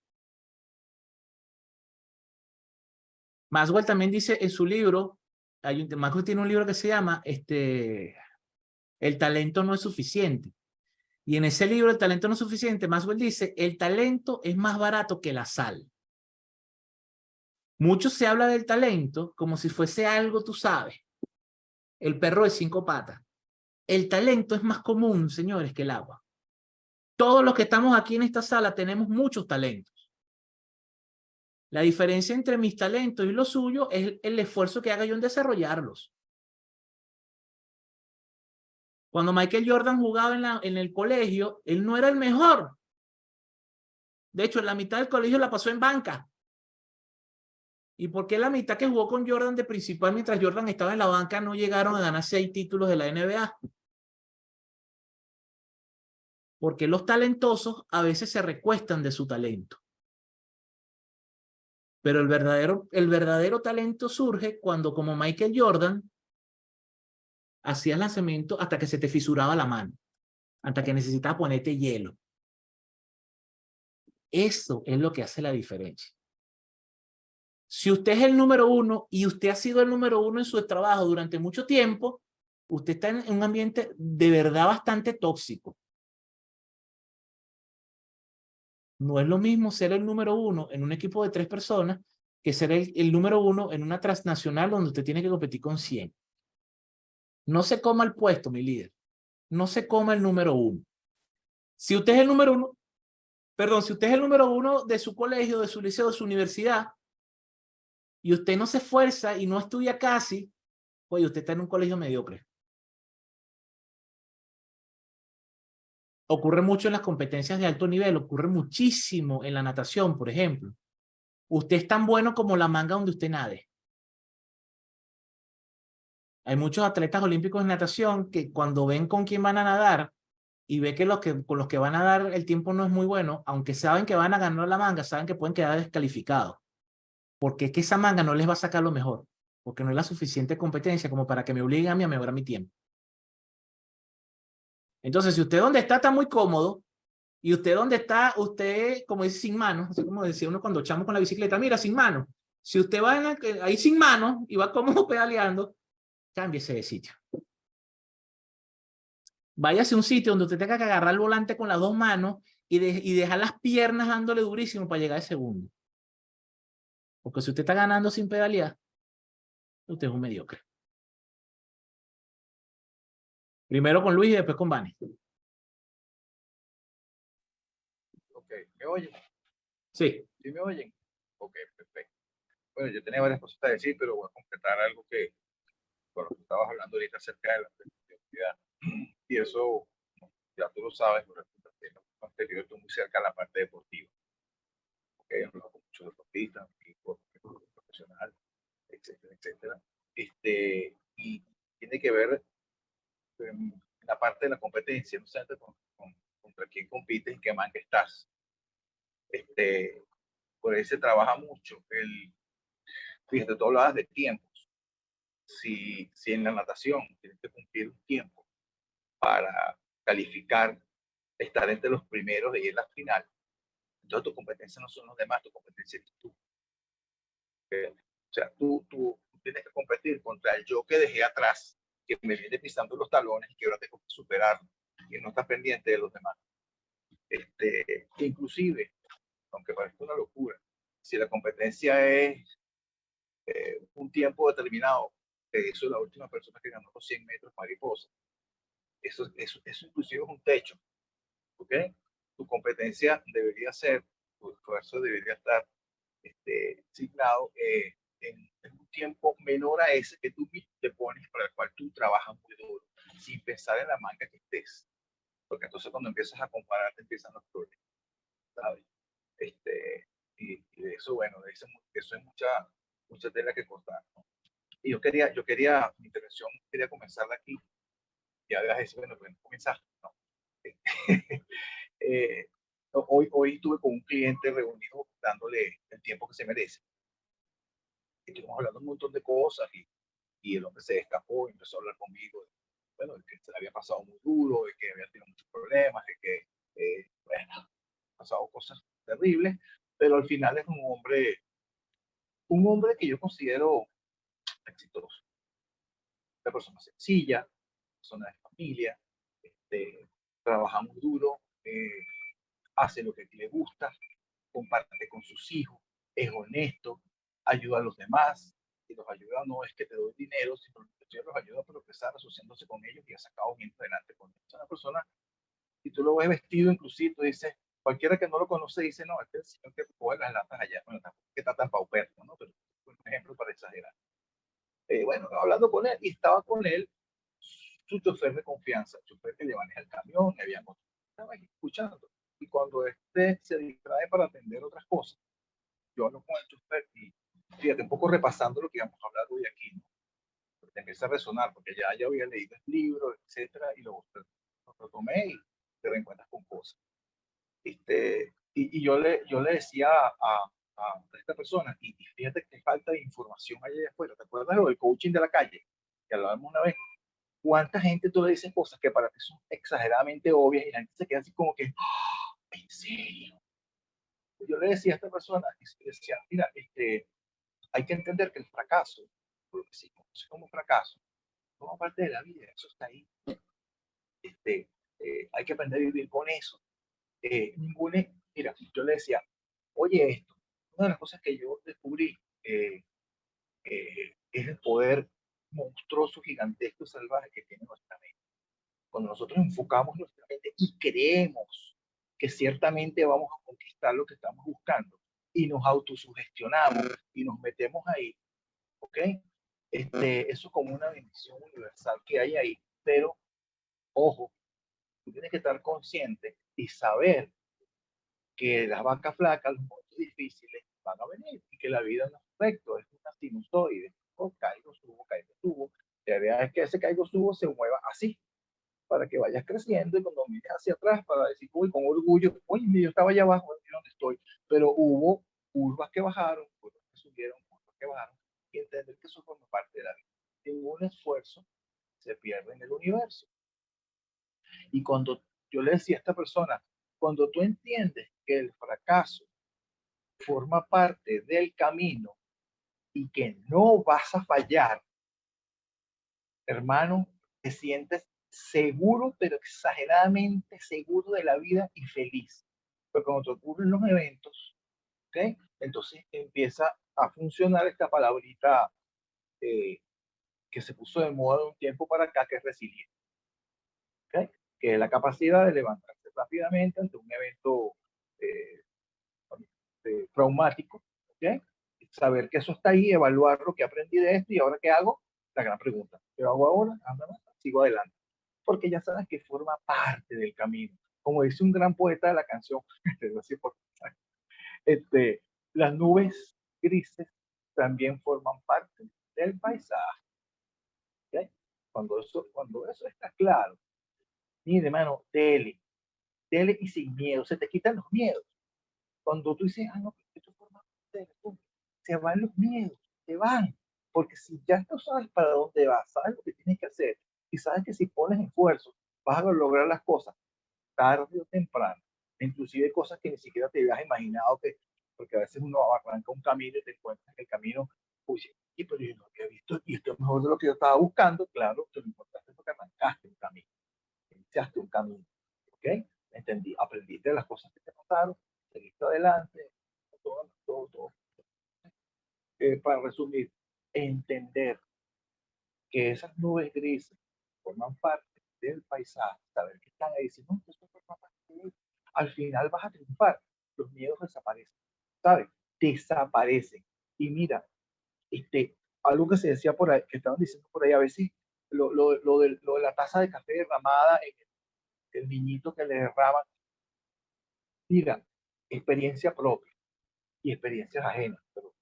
Maxwell también dice en su libro, Maxwell tiene un libro que se llama El talento no es suficiente. Y en ese libro, El talento no es suficiente, Maxwell dice, el talento es más barato que la sal. Mucho se habla del talento como si fuese algo, tú sabes, el perro de 5 patas. El talento es más común, señores, que el agua. Todos los que estamos aquí en esta sala tenemos muchos talentos. La diferencia entre mis talentos y los suyos es el esfuerzo que haga yo en desarrollarlos. Cuando Michael Jordan jugaba en el colegio, él no era el mejor. De hecho, en la mitad del colegio la pasó en banca. ¿Y por qué la mitad que jugó con Jordan de principal mientras Jordan estaba en la banca no llegaron a ganar 6 títulos de la NBA? Porque los talentosos a veces se recuestan de su talento. Pero el verdadero talento surge cuando, como Michael Jordan, hacías lanzamiento hasta que se te fisuraba la mano, hasta que necesitabas ponerte hielo. Eso es lo que hace la diferencia. Si usted es el número 1 y usted ha sido el número 1 en su trabajo durante mucho tiempo, usted está en un ambiente de verdad bastante tóxico. No es lo mismo ser el número 1 en un equipo de 3 personas que ser el número 1 en una transnacional donde usted tiene que competir con 100. No se coma el puesto, mi líder. No se coma el número 1. Si usted es el número 1, perdón, si usted es el número 1 de su colegio, de su liceo, de su universidad, y usted no se esfuerza y no estudia casi, pues usted está en un colegio mediocre. Ocurre mucho en las competencias de alto nivel, ocurre muchísimo en la natación, por ejemplo. Usted es tan bueno como la manga donde usted nade. Hay muchos atletas olímpicos de natación que cuando ven con quién van a nadar y ve que con los que van a nadar el tiempo no es muy bueno, aunque saben que van a ganar la manga, saben que pueden quedar descalificados. Porque es que esa manga no les va a sacar lo mejor, porque no es la suficiente competencia como para que me obliguen a mí a mejorar mi tiempo. Entonces, si usted donde está muy cómodo, y usted donde está, usted, como dice, sin manos, así como decía uno cuando echamos con la bicicleta, mira, sin manos. Si usted va ahí sin manos y va cómodo pedaleando, cámbiese de sitio. Váyase a un sitio donde usted tenga que agarrar el volante con las 2 manos y dejar las piernas dándole durísimo para llegar de segundo. Porque si usted está ganando sin pedalear, usted es un mediocre. Primero con Luis y después con Vani. Ok, ¿me oyen? Sí. ¿Sí me oyen? Ok, perfecto. Bueno, yo tenía varias cosas que decir, pero voy a completar algo que, bueno, tú estabas hablando ahorita acerca de la flexibilidad. Y eso, ya tú lo sabes, por ejemplo, en el anterior, tú muy cerca a la parte deportiva. Ok, he hablado con muchos deportistas, equipos profesionales, etcétera, etcétera. Y tiene que ver en la parte de la competencia, no sé contra quién compites y qué man que estás. Por ahí se trabaja mucho. Fíjate, tú hablabas de tiempos. Si en la natación tienes que cumplir un tiempo para calificar, estar entre los primeros y en la final, entonces tu competencia no son los demás, tu competencia es tú. O sea, tú tienes que competir contra el yo que dejé atrás, que me viene pisando los talones y que ahora tengo que superarlo, y no está pendiente de los demás. Que inclusive, aunque parezca una locura, si la competencia es un tiempo determinado, eso la última persona que ganó los 100 metros mariposa, eso inclusive es un techo, ¿ok? Tu competencia debería ser, tu esfuerzo debería estar asignado en un tiempo menor a ese que tú mismo te pones, para el cual tú trabajas muy duro, sin pensar en la manga que estés. Porque entonces cuando empiezas a comparar, te empiezan los problemas, ¿sabes? Y de eso, bueno, de eso es mucha tela que cortar, ¿no? Y mi intervención quería comenzar de aquí. Ya verás eso, bueno, comenzar, ¿no? eh, hoy estuve con un cliente reunido dándole el tiempo que se merece. Estuvimos hablando un montón de cosas y el hombre se escapó y empezó a hablar conmigo. Bueno, de que se le había pasado muy duro, de que había tenido muchos problemas, de que, bueno, pasado cosas terribles, pero al final es un hombre que yo considero exitoso, una persona sencilla, persona de familia, trabaja muy duro, hace lo que le gusta, comparte con sus hijos, es honesto, ayuda a los demás, y los ayuda no es que te doy dinero, sino que los ayuda a progresar asociándose con ellos y ha sacado gente adelante con ellos. Es una persona, y tú lo ves vestido, inclusive tú dices, cualquiera que no lo conoce dice, no, este es el señor que coge las latas allá, bueno, tampoco que está tan pauperto, ¿no? Pero un ejemplo para exagerar. Bueno, hablando con él, y estaba con él su chofer de confianza, el chofer que le maneja el camión, y había otro, estaba escuchando. Y cuando se distrae para atender otras cosas, yo hablo con el chofer y fíjate, un poco repasando lo que íbamos a hablar hoy aquí, ¿no? Te empieza a resonar, porque ya había leído el libro, etcétera, y lo tomé y te reencuentras con cosas. Y yo le decía a esta persona, y fíjate que falta de información allá afuera. ¿Te acuerdas del coaching de la calle? Que hablábamos una vez. ¿Cuánta gente tú le dices cosas que para ti son exageradamente obvias y la gente se queda así como que, ¡oh, en serio! Yo le decía a esta persona, decía, mira, hay que entender que el fracaso, por lo que se conoce como fracaso, forma parte de la vida, eso está ahí. Hay que aprender a vivir con eso. Mira, yo le decía, oye esto, una de las cosas que yo descubrí es el poder monstruoso, gigantesco, salvaje que tiene nuestra mente. Cuando nosotros enfocamos nuestra mente y creemos que ciertamente vamos a conquistar lo que estamos buscando y nos autosugestionamos y nos metemos ahí, ¿ok? Eso es como una bendición universal que hay ahí, pero ojo, tú tienes que estar consciente y saber que las vacas flacas, los momentos difíciles van a venir y que la vida no es recto, es una sinusoide. Oh, caigo, subo, caigo, subo. La idea es que ese caigo, subo se mueva así, para que vayas creciendo y cuando mires hacia atrás para decir, uy, con orgullo, oye, yo estaba allá abajo, aquí donde estoy, pero hubo curvas que bajaron, curvas que subieron, curvas que bajaron, y entender que eso forma parte de la vida. Ningún esfuerzo se pierde en el universo. Y cuando yo le decía a esta persona, cuando tú entiendes que el fracaso forma parte del camino y que no vas a fallar, hermano, te sientes seguro, pero exageradamente seguro de la vida y feliz. Pero cuando te ocurren los eventos, ¿okay? Entonces empieza a funcionar esta palabrita que se puso de moda de un tiempo para acá, que es resiliente, ¿okay? Que es la capacidad de levantarse rápidamente ante un evento eh, traumático, ¿okay? Saber que eso está ahí, evaluar lo que aprendí de esto y ahora qué hago, la gran pregunta. ¿Qué hago ahora? Sigo adelante. Porque ya sabes que forma parte del camino. Como dice un gran poeta de la canción, las nubes grises también forman parte del paisaje. ¿Okay? Cuando eso está claro, mire, mano, dele y sin miedo, se te quitan los miedos. Cuando tú dices, no, esto forma parte del asunto, se van los miedos, se van. Porque si ya tú sabes para dónde vas, sabes lo que tienes que hacer, y sabes que si pones esfuerzo, vas a lograr las cosas tarde o temprano, inclusive cosas que ni siquiera te habías imaginado que, porque a veces uno arranca un camino y te encuentras en el camino, uy, y pero yo no había visto, y esto es mejor de lo que yo estaba buscando, claro, lo importante es porque arrancaste un camino, iniciaste un camino, ¿ok? Entendí, aprendiste las cosas que te pasaron, seguiste adelante, todo. Para resumir, entender que esas nubes grises forman parte del paisaje, saber que están ahí, si no, esto forma parte de él. Al final vas a triunfar, los miedos desaparecen, ¿sabes? Desaparecen. Y mira, algo que se decía por ahí, que estaban diciendo por ahí, a veces lo de la taza de café derramada en el niñito que le derrama, mira, experiencia propia y experiencias ajenas, pero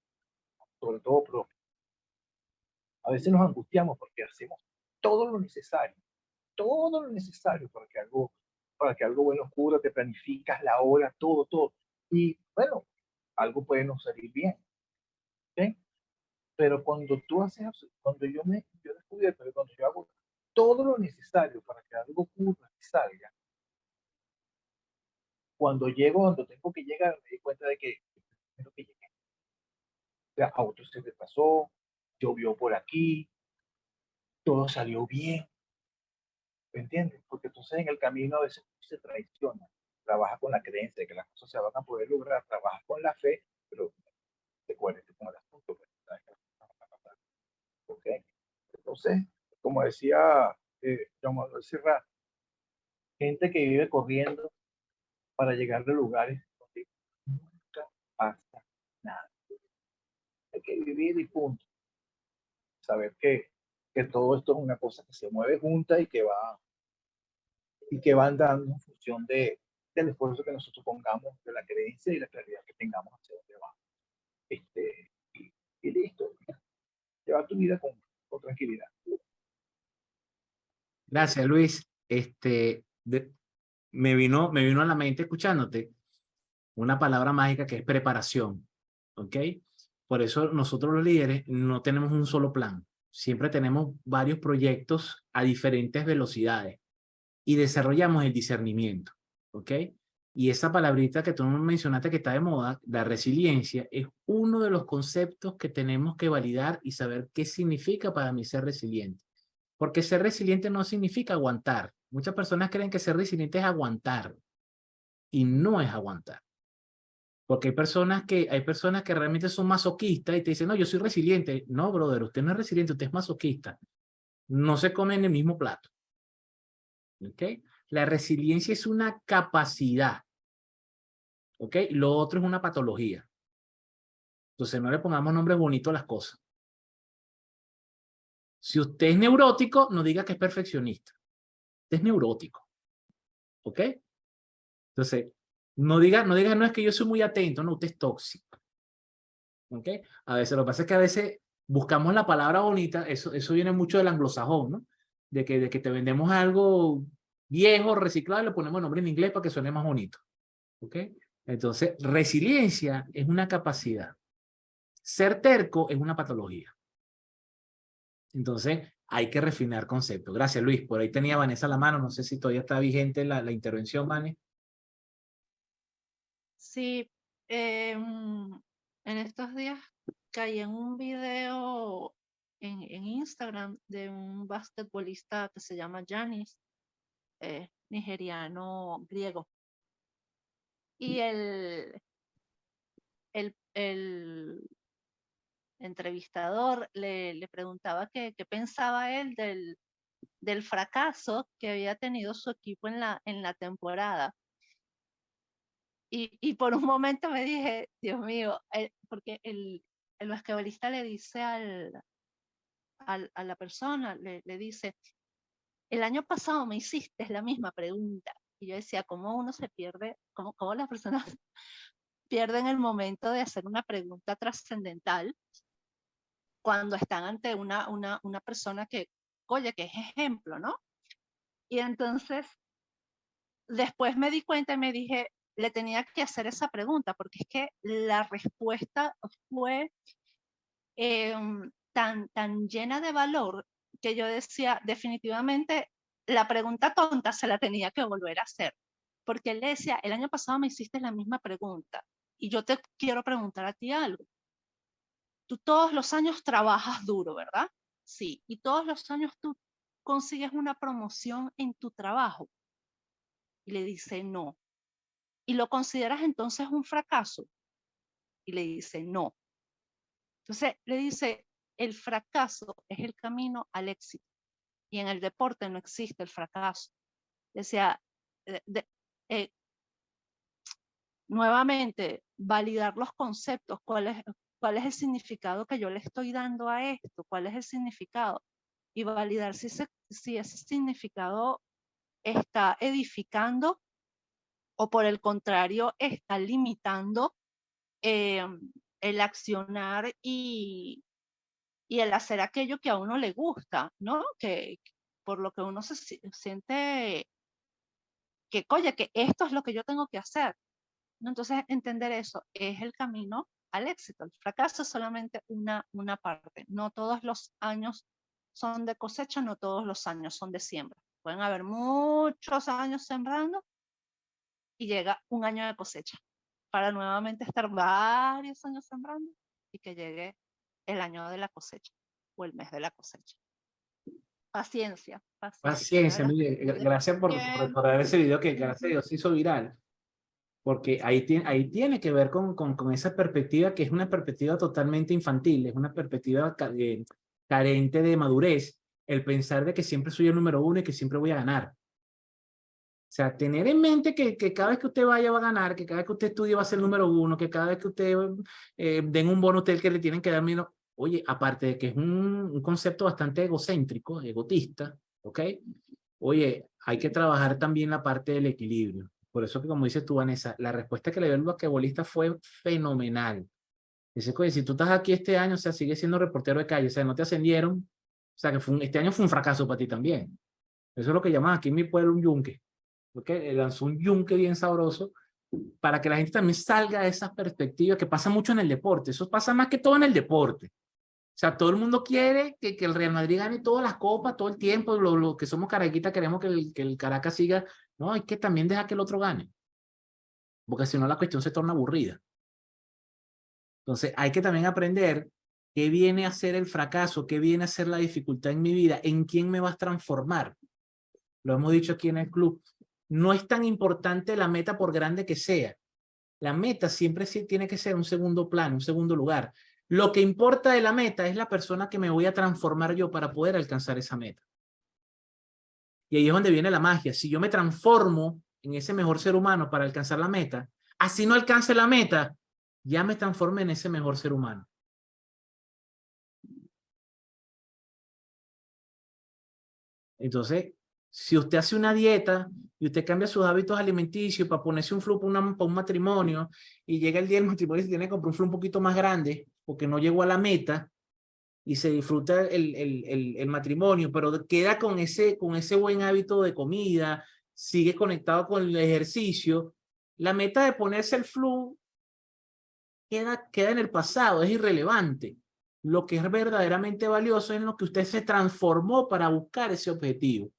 sobre todo propia. A veces nos angustiamos porque hacemos todo lo necesario para que algo bueno ocurra, te planificas la hora, todo. Y bueno, algo puede no salir bien, ¿ok? Pero cuando tú haces, yo descubrí, pero cuando yo hago todo lo necesario para que algo ocurra y salga, cuando llego donde tengo que llegar, me di cuenta de que lo que llegué. O sea, a otro se le pasó, llovió por aquí, todo salió bien, ¿me entiendes? Porque entonces en el camino a veces se traiciona, trabaja con la creencia de que las cosas se van a poder lograr, trabaja con la fe, pero te cuentes con el asunto, pues, ¿sabes? ¿Ok? Entonces, como decía John Manuel Serrat, gente que vive corriendo para llegar a lugares donde nunca pasa nada. Hay que vivir y punto. Saber que todo esto es una cosa que se mueve junta y que van dando en función del esfuerzo que nosotros pongamos, de la creencia y la claridad que tengamos hacia dónde vamos. Y listo. Lleva tu vida con tranquilidad. Gracias, Luis. Me vino a la mente escuchándote una palabra mágica que es preparación, ¿ok? Por eso nosotros los líderes no tenemos un solo plan. Siempre tenemos varios proyectos a diferentes velocidades y desarrollamos el discernimiento, ¿ok? Y esa palabrita que tú mencionaste que está de moda, la resiliencia, es uno de los conceptos que tenemos que validar y saber qué significa para mí ser resiliente. Porque ser resiliente no significa aguantar. Muchas personas creen que ser resiliente es aguantar y no es aguantar. Porque hay personas que realmente son masoquistas y te dicen, no, yo soy resiliente. No, brother, usted no es resiliente, usted es masoquista. No se come en el mismo plato. ¿Ok? La resiliencia es una capacidad. ¿Ok? Lo otro es una patología. Entonces no le pongamos nombres bonitos a las cosas. Si usted es neurótico, no diga que es perfeccionista. Usted es neurótico. ¿Ok? Entonces, no diga, no es que yo soy muy atento, no, usted es tóxico. ¿Ok? A veces, lo que pasa es que a veces buscamos la palabra bonita, eso viene mucho del anglosajón, ¿no? De que te vendemos algo viejo, reciclado, y le ponemos nombre en inglés para que suene más bonito. ¿Ok? Entonces, resiliencia es una capacidad. Ser terco es una patología. Entonces, hay que refinar conceptos. Gracias, Luis. Por ahí tenía Vanessa la mano. No sé si todavía está vigente la intervención, Vane. Sí, en estos días caí en un video en Instagram de un basquetbolista que se llama Giannis, nigeriano griego. Y el entrevistador le preguntaba qué pensaba él del fracaso que había tenido su equipo en la temporada. Y por un momento me dije, Dios mío, porque el basquetbolista le dice a la persona, le dice, el año pasado me hiciste la misma pregunta. Y yo decía, ¿cómo uno se pierde? ¿Cómo las personas pierden el momento de hacer una pregunta trascendental cuando están ante una persona que, oye, que es ejemplo, ¿no? Y entonces, después me di cuenta y me dije, le tenía que hacer esa pregunta, porque es que la respuesta fue tan llena de valor que yo decía, definitivamente, la pregunta tonta se la tenía que volver a hacer. Porque él le decía, el año pasado me hiciste la misma pregunta y yo te quiero preguntar a ti algo. Tú todos los años trabajas duro, ¿verdad? Sí. Y todos los años tú consigues una promoción en tu trabajo. Y le dice, no. ¿Y lo consideras entonces un fracaso? Y le dice, no. Entonces le dice, el fracaso es el camino al éxito. Y en el deporte no existe el fracaso. Decía, nuevamente, validar los conceptos, cuál es el significado que yo le estoy dando a esto, cuál es el significado, y validar si ese significado está edificando o por el contrario está limitando el accionar y el hacer aquello que a uno le gusta, ¿no? Que por lo que uno se siente que, oye, que esto es lo que yo tengo que hacer, ¿no? Entonces, entender eso es el camino al éxito. El fracaso es solamente una parte. No todos los años son de cosecha, no todos los años son de siembra. Pueden haber muchos años sembrando y llega un año de cosecha para nuevamente estar varios años sembrando y que llegue el año de la cosecha o el mes de la cosecha. Paciencia, paciencia. Paciencia, mire, gracias por Tiempo. recordar ese video que gracias a Dios se hizo viral, porque ahí tiene que ver con esa perspectiva que es una perspectiva totalmente infantil, es una perspectiva carente de madurez, el pensar de que siempre soy el número uno y que siempre voy a ganar. O sea, tener en mente que cada vez que usted vaya va a ganar, que cada vez que usted estudie va a ser el número uno, que cada vez que usted den un bono hotel que le tienen que dar menos. Oye, aparte de que es un concepto bastante egocéntrico, egotista, ¿ok? Oye, hay que trabajar también la parte del equilibrio. Por eso que como dices tú, Vanessa, la respuesta que le dio el basquetbolista fue fenomenal. Dice, oye, si tú estás aquí este año, o sea, sigues siendo reportero de calle, o sea, no te ascendieron, o sea, que este año fue un fracaso para ti también. Eso es lo que llaman aquí en mi pueblo un yunque. ¿Okay? Lanzó un yunque bien sabroso para que la gente también salga de esa perspectiva que pasa mucho en el deporte. Eso pasa más que todo en el deporte. O sea, todo el mundo quiere que el Real Madrid gane todas las copas todo el tiempo. Lo que somos caraquitas queremos que el Caracas siga. No, hay que también dejar que el otro gane. Porque si no la cuestión se torna aburrida. Entonces hay que también aprender qué viene a ser el fracaso, qué viene a ser la dificultad en mi vida, en quién me vas a transformar. Lo hemos dicho aquí en el club. No es tan importante la meta por grande que sea. La meta siempre sí tiene que ser un segundo plano, un segundo lugar. Lo que importa de la meta es la persona que me voy a transformar yo para poder alcanzar esa meta. Y ahí es donde viene la magia. Si yo me transformo en ese mejor ser humano para alcanzar la meta, así no alcance la meta, ya me transformé en ese mejor ser humano. Entonces, si usted hace una dieta y usted cambia sus hábitos alimenticios para ponerse un flu para un matrimonio y llega el día del matrimonio y se tiene que comprar un flu un poquito más grande porque no llegó a la meta y se disfruta el matrimonio, pero queda con ese buen hábito de comida, sigue conectado con el ejercicio, la meta de ponerse el flu queda en el pasado, es irrelevante. Lo que es verdaderamente valioso es en lo que usted se transformó para buscar ese objetivo.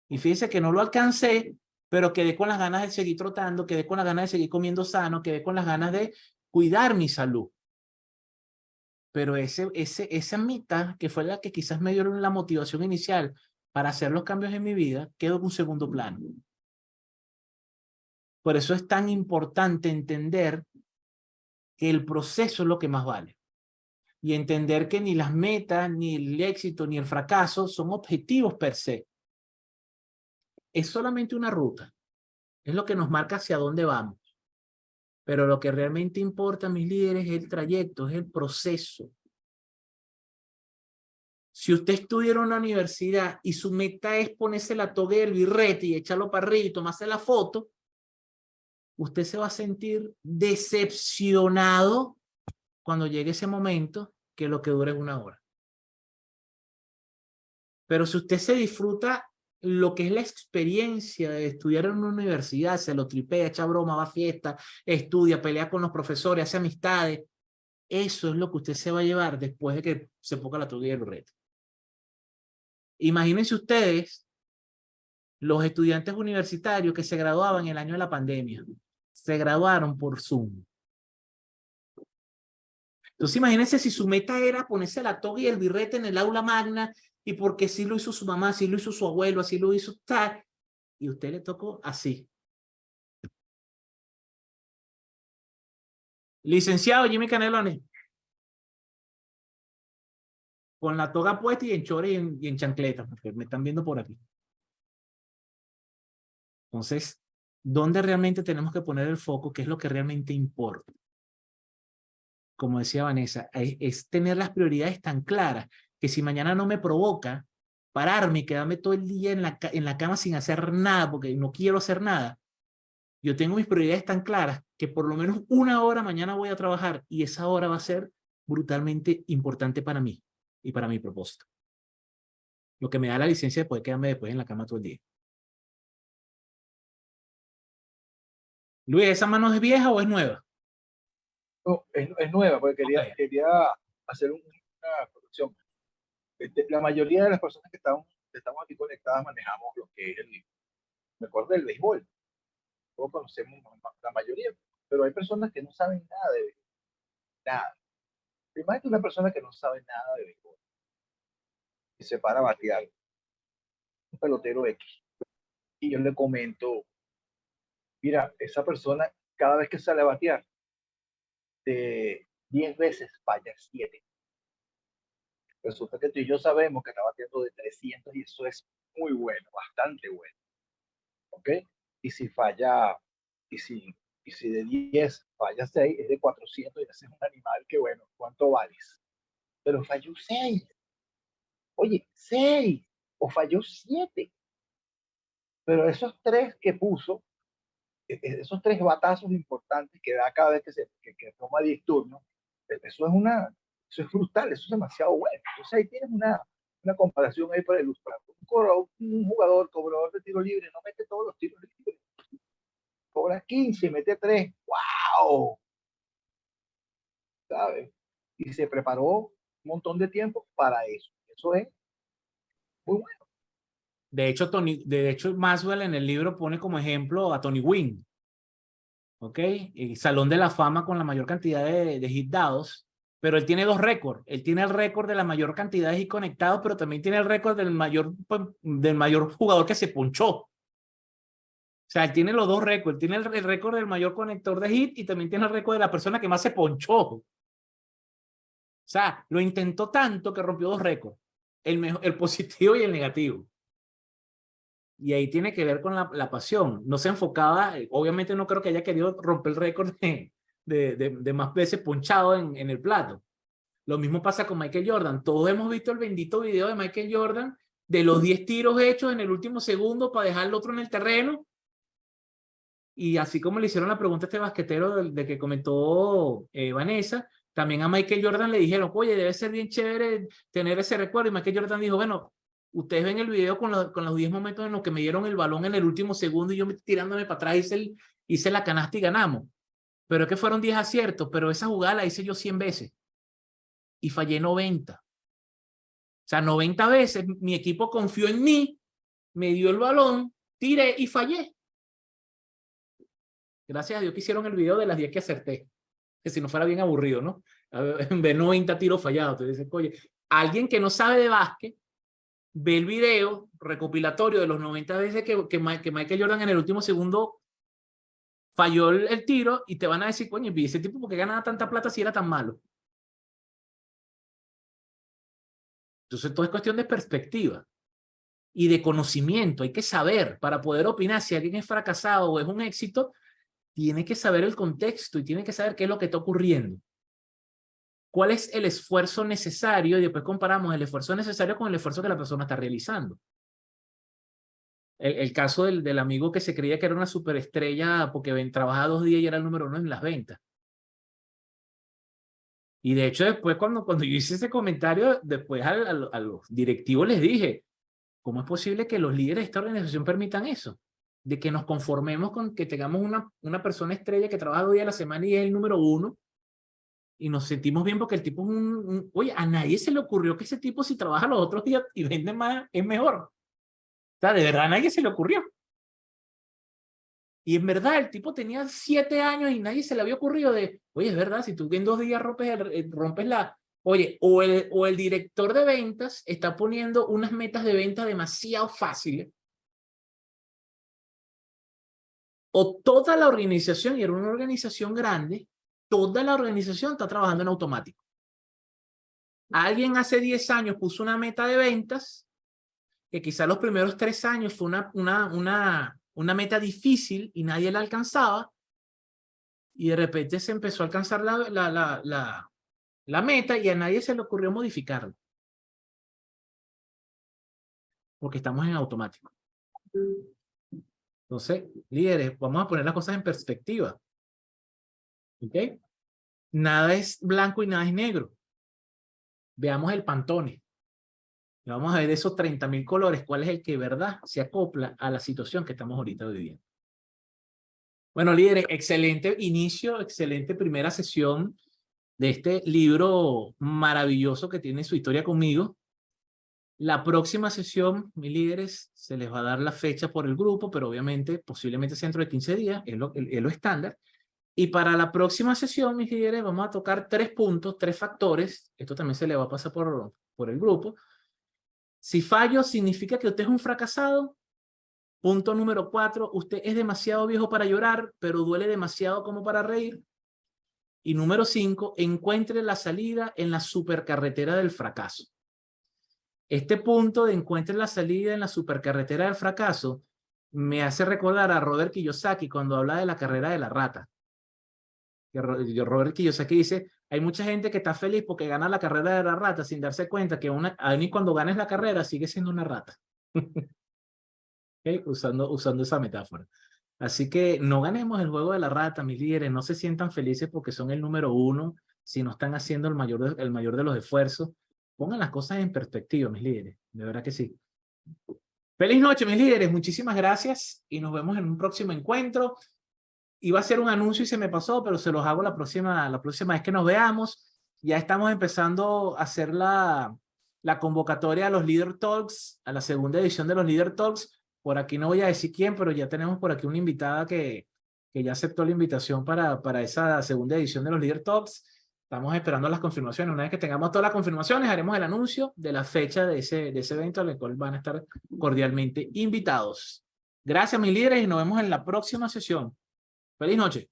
Y fíjense que no lo alcancé, pero quedé con las ganas de seguir trotando, quedé con las ganas de seguir comiendo sano, quedé con las ganas de cuidar mi salud. Pero esa mitad, que fue la que quizás me dio la motivación inicial para hacer los cambios en mi vida, quedó en un segundo plano. Por eso es tan importante entender que el proceso es lo que más vale. Y entender que ni las metas, ni el éxito, ni el fracaso son objetivos per se. Es solamente una ruta. Es lo que nos marca hacia dónde vamos. Pero lo que realmente importa, mis líderes, es el trayecto, es el proceso. Si usted estudia en una universidad y su meta es ponerse la toga y el birrete y echarlo para arriba y tomarse la foto, usted se va a sentir decepcionado cuando llegue ese momento, que lo que dura es 1 hora. Pero si usted se disfruta lo que es la experiencia de estudiar en una universidad, se lo tripea, echa broma, va a fiesta, estudia, pelea con los profesores, hace amistades, eso es lo que usted se va a llevar después de que se ponga la toga y el birrete. Imagínense ustedes los estudiantes universitarios que se graduaban el año de la pandemia. Se graduaron por Zoom. Entonces imagínense si su meta era ponerse la toga y el birrete en el aula magna, y porque sí lo hizo su mamá, sí lo hizo su abuelo, así lo hizo tal, y usted le tocó así. Licenciado Jimmy Canelones, con la toga puesta y en chores y en chancletas, porque me están viendo por aquí. Entonces, ¿dónde realmente tenemos que poner el foco? ¿Qué es lo que realmente importa? Como decía Vanessa, es tener las prioridades tan claras que si mañana no me provoca pararme y quedarme todo el día en la cama sin hacer nada, porque no quiero hacer nada, yo tengo mis prioridades tan claras que por lo menos 1 hora mañana voy a trabajar y esa hora va a ser brutalmente importante para mí y para mi propósito. Lo que me da la licencia de poder quedarme después en la cama todo el día. Luis, ¿esa mano es vieja o es nueva? No, es nueva, porque Okay. quería hacer una corrección. La mayoría de las personas que estamos aquí conectadas manejamos lo que es el mejor del béisbol. Todos conocemos la mayoría, pero hay personas que no saben nada de béisbol. Nada. Imagínate una persona que no sabe nada de béisbol y se para a batear, un pelotero X, y yo le comento, mira, esa persona cada vez que sale a batear, de 10 veces falla 7. Resulta que tú y yo sabemos que está batiendo de 300 y eso es muy bueno, bastante bueno. ¿Ok? Y si falla, y si de 10 falla 6, es de 400 y ese es un animal que, bueno, ¿cuánto vales? Pero falló 6. Oye, 6. O falló 7. Pero esos 3 que puso, esos 3 batazos importantes que da cada vez que toma 10 turnos, eso es brutal, eso es demasiado bueno. Entonces ahí tienes una comparación ahí para ilustrar. Un jugador cobrador de tiro libre no mete todos los tiros libres. Cobra 15, mete 3. ¡Wow! ¿Sabes? Y se preparó un montón de tiempo para eso. Eso es muy bueno. De hecho, Maxwell en el libro pone como ejemplo a Tony Gwynn. ¿Ok? El Salón de la Fama con la mayor cantidad de hits dados, pero él tiene 2 récords. Él tiene el récord de la mayor cantidad de hits conectados, pero también tiene el récord del mayor jugador que se ponchó. O sea, él tiene los 2 récords. Tiene el récord del mayor conector de hit y también tiene el récord de la persona que más se ponchó. O sea, lo intentó tanto que rompió 2 récords. El positivo y el negativo. Y ahí tiene que ver con la pasión. No se enfocaba, obviamente no creo que haya querido romper el récord de más veces ponchado en el plato. Lo mismo pasa con Michael Jordan. Todos hemos visto el bendito video de Michael Jordan de los 10 tiros hechos en el último segundo para dejar al otro en el terreno. Y así como le hicieron la pregunta a este basquetero de que comentó Vanessa, también a Michael Jordan le dijeron, oye, debe ser bien chévere tener ese recuerdo. Y Michael Jordan dijo, bueno, ustedes ven el video con los 10 momentos en los que me dieron el balón en el último segundo y yo tirándome para atrás hice la canasta y ganamos. Pero es que fueron 10 aciertos, pero esa jugada la hice yo 100 veces y fallé 90. O sea, 90 veces mi equipo confió en mí, me dio el balón, tiré y fallé. Gracias a Dios que hicieron el video de las 10 que acerté. Que si no fuera bien aburrido, ¿no? En vez de 90 tiros fallados. Te dicen, oye, alguien que no sabe de básquet ve el video recopilatorio de los 90 veces que Michael Jordan en el último segundo falló el tiro y te van a decir, coño, ¿y ese tipo por qué ganaba tanta plata si era tan malo? Entonces todo es cuestión de perspectiva y de conocimiento. Hay que saber para poder opinar si alguien es fracasado o es un éxito, tiene que saber el contexto y tiene que saber qué es lo que está ocurriendo. ¿Cuál es el esfuerzo necesario? Y después comparamos el esfuerzo necesario con el esfuerzo que la persona está realizando. El caso del amigo que se creía que era una superestrella porque trabajaba 2 días y era el número 1 en las ventas. Y de hecho después cuando yo hice ese comentario, después a los directivos les dije, ¿cómo es posible que los líderes de esta organización permitan eso? De que nos conformemos con que tengamos una persona estrella que trabaja 2 días a la semana y es el número 1 y nos sentimos bien porque el tipo es oye, a nadie se le ocurrió que ese tipo si trabaja los otros días y vende más es mejor. O sea, de verdad a nadie se le ocurrió. Y en verdad el tipo tenía 7 años y nadie se le había ocurrido de, oye, es verdad, si tú en 2 días rompes la... Oye, o el director de ventas está poniendo unas metas de venta demasiado fáciles, o toda la organización, y era una organización grande, toda la organización está trabajando en automático. Alguien hace 10 años puso una meta de ventas, que quizá los primeros 3 años fue una meta difícil y nadie la alcanzaba, y de repente se empezó a alcanzar la meta y a nadie se le ocurrió modificarla. Porque estamos en automático. Entonces, líderes, vamos a poner las cosas en perspectiva. ¿Ok? Nada es blanco y nada es negro. Veamos el Pantone. Vamos a ver de esos 30.000 colores, cuál es el que, verdad, se acopla a la situación que estamos ahorita viviendo. Bueno, líderes, excelente inicio, excelente primera sesión de este libro maravilloso que tiene su historia conmigo. La próxima sesión, mis líderes, se les va a dar la fecha por el grupo, pero obviamente, posiblemente sea dentro de 15 días, es lo estándar. Y para la próxima sesión, mis líderes, vamos a tocar 3 puntos, 3 factores. Esto también se le va a pasar por el grupo. Si fallo, significa que usted es un fracasado. Punto número 4, usted es demasiado viejo para llorar, pero duele demasiado como para reír. Y número 5, encuentre la salida en la supercarretera del fracaso. Este punto de encuentre la salida en la supercarretera del fracaso me hace recordar a Robert Kiyosaki cuando habla de la carrera de la rata. Robert Kiyosaki dice, hay mucha gente que está feliz porque gana la carrera de la rata sin darse cuenta que aún cuando ganes la carrera sigue siendo una rata. ¿Okay? Usando esa metáfora. Así que no ganemos el juego de la rata, mis líderes. No se sientan felices porque son el número 1 si no están haciendo el mayor de los esfuerzos. Pongan las cosas en perspectiva, mis líderes. De verdad que sí. Feliz noche, mis líderes. Muchísimas gracias y nos vemos en un próximo encuentro. Iba a hacer un anuncio y se me pasó, pero se los hago la próxima vez que nos veamos. Ya estamos empezando a hacer la convocatoria a los Leader Talks, a la segunda edición de los Leader Talks. Por aquí no voy a decir quién, pero ya tenemos por aquí una invitada que ya aceptó la invitación para esa segunda edición de los Leader Talks. Estamos esperando las confirmaciones. Una vez que tengamos todas las confirmaciones, haremos el anuncio de la fecha de ese evento al cual van a estar cordialmente invitados. Gracias, mis líderes, y nos vemos en la próxima sesión. Feliz noche.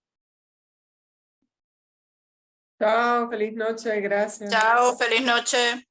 Chao, feliz noche, gracias. Chao, feliz noche.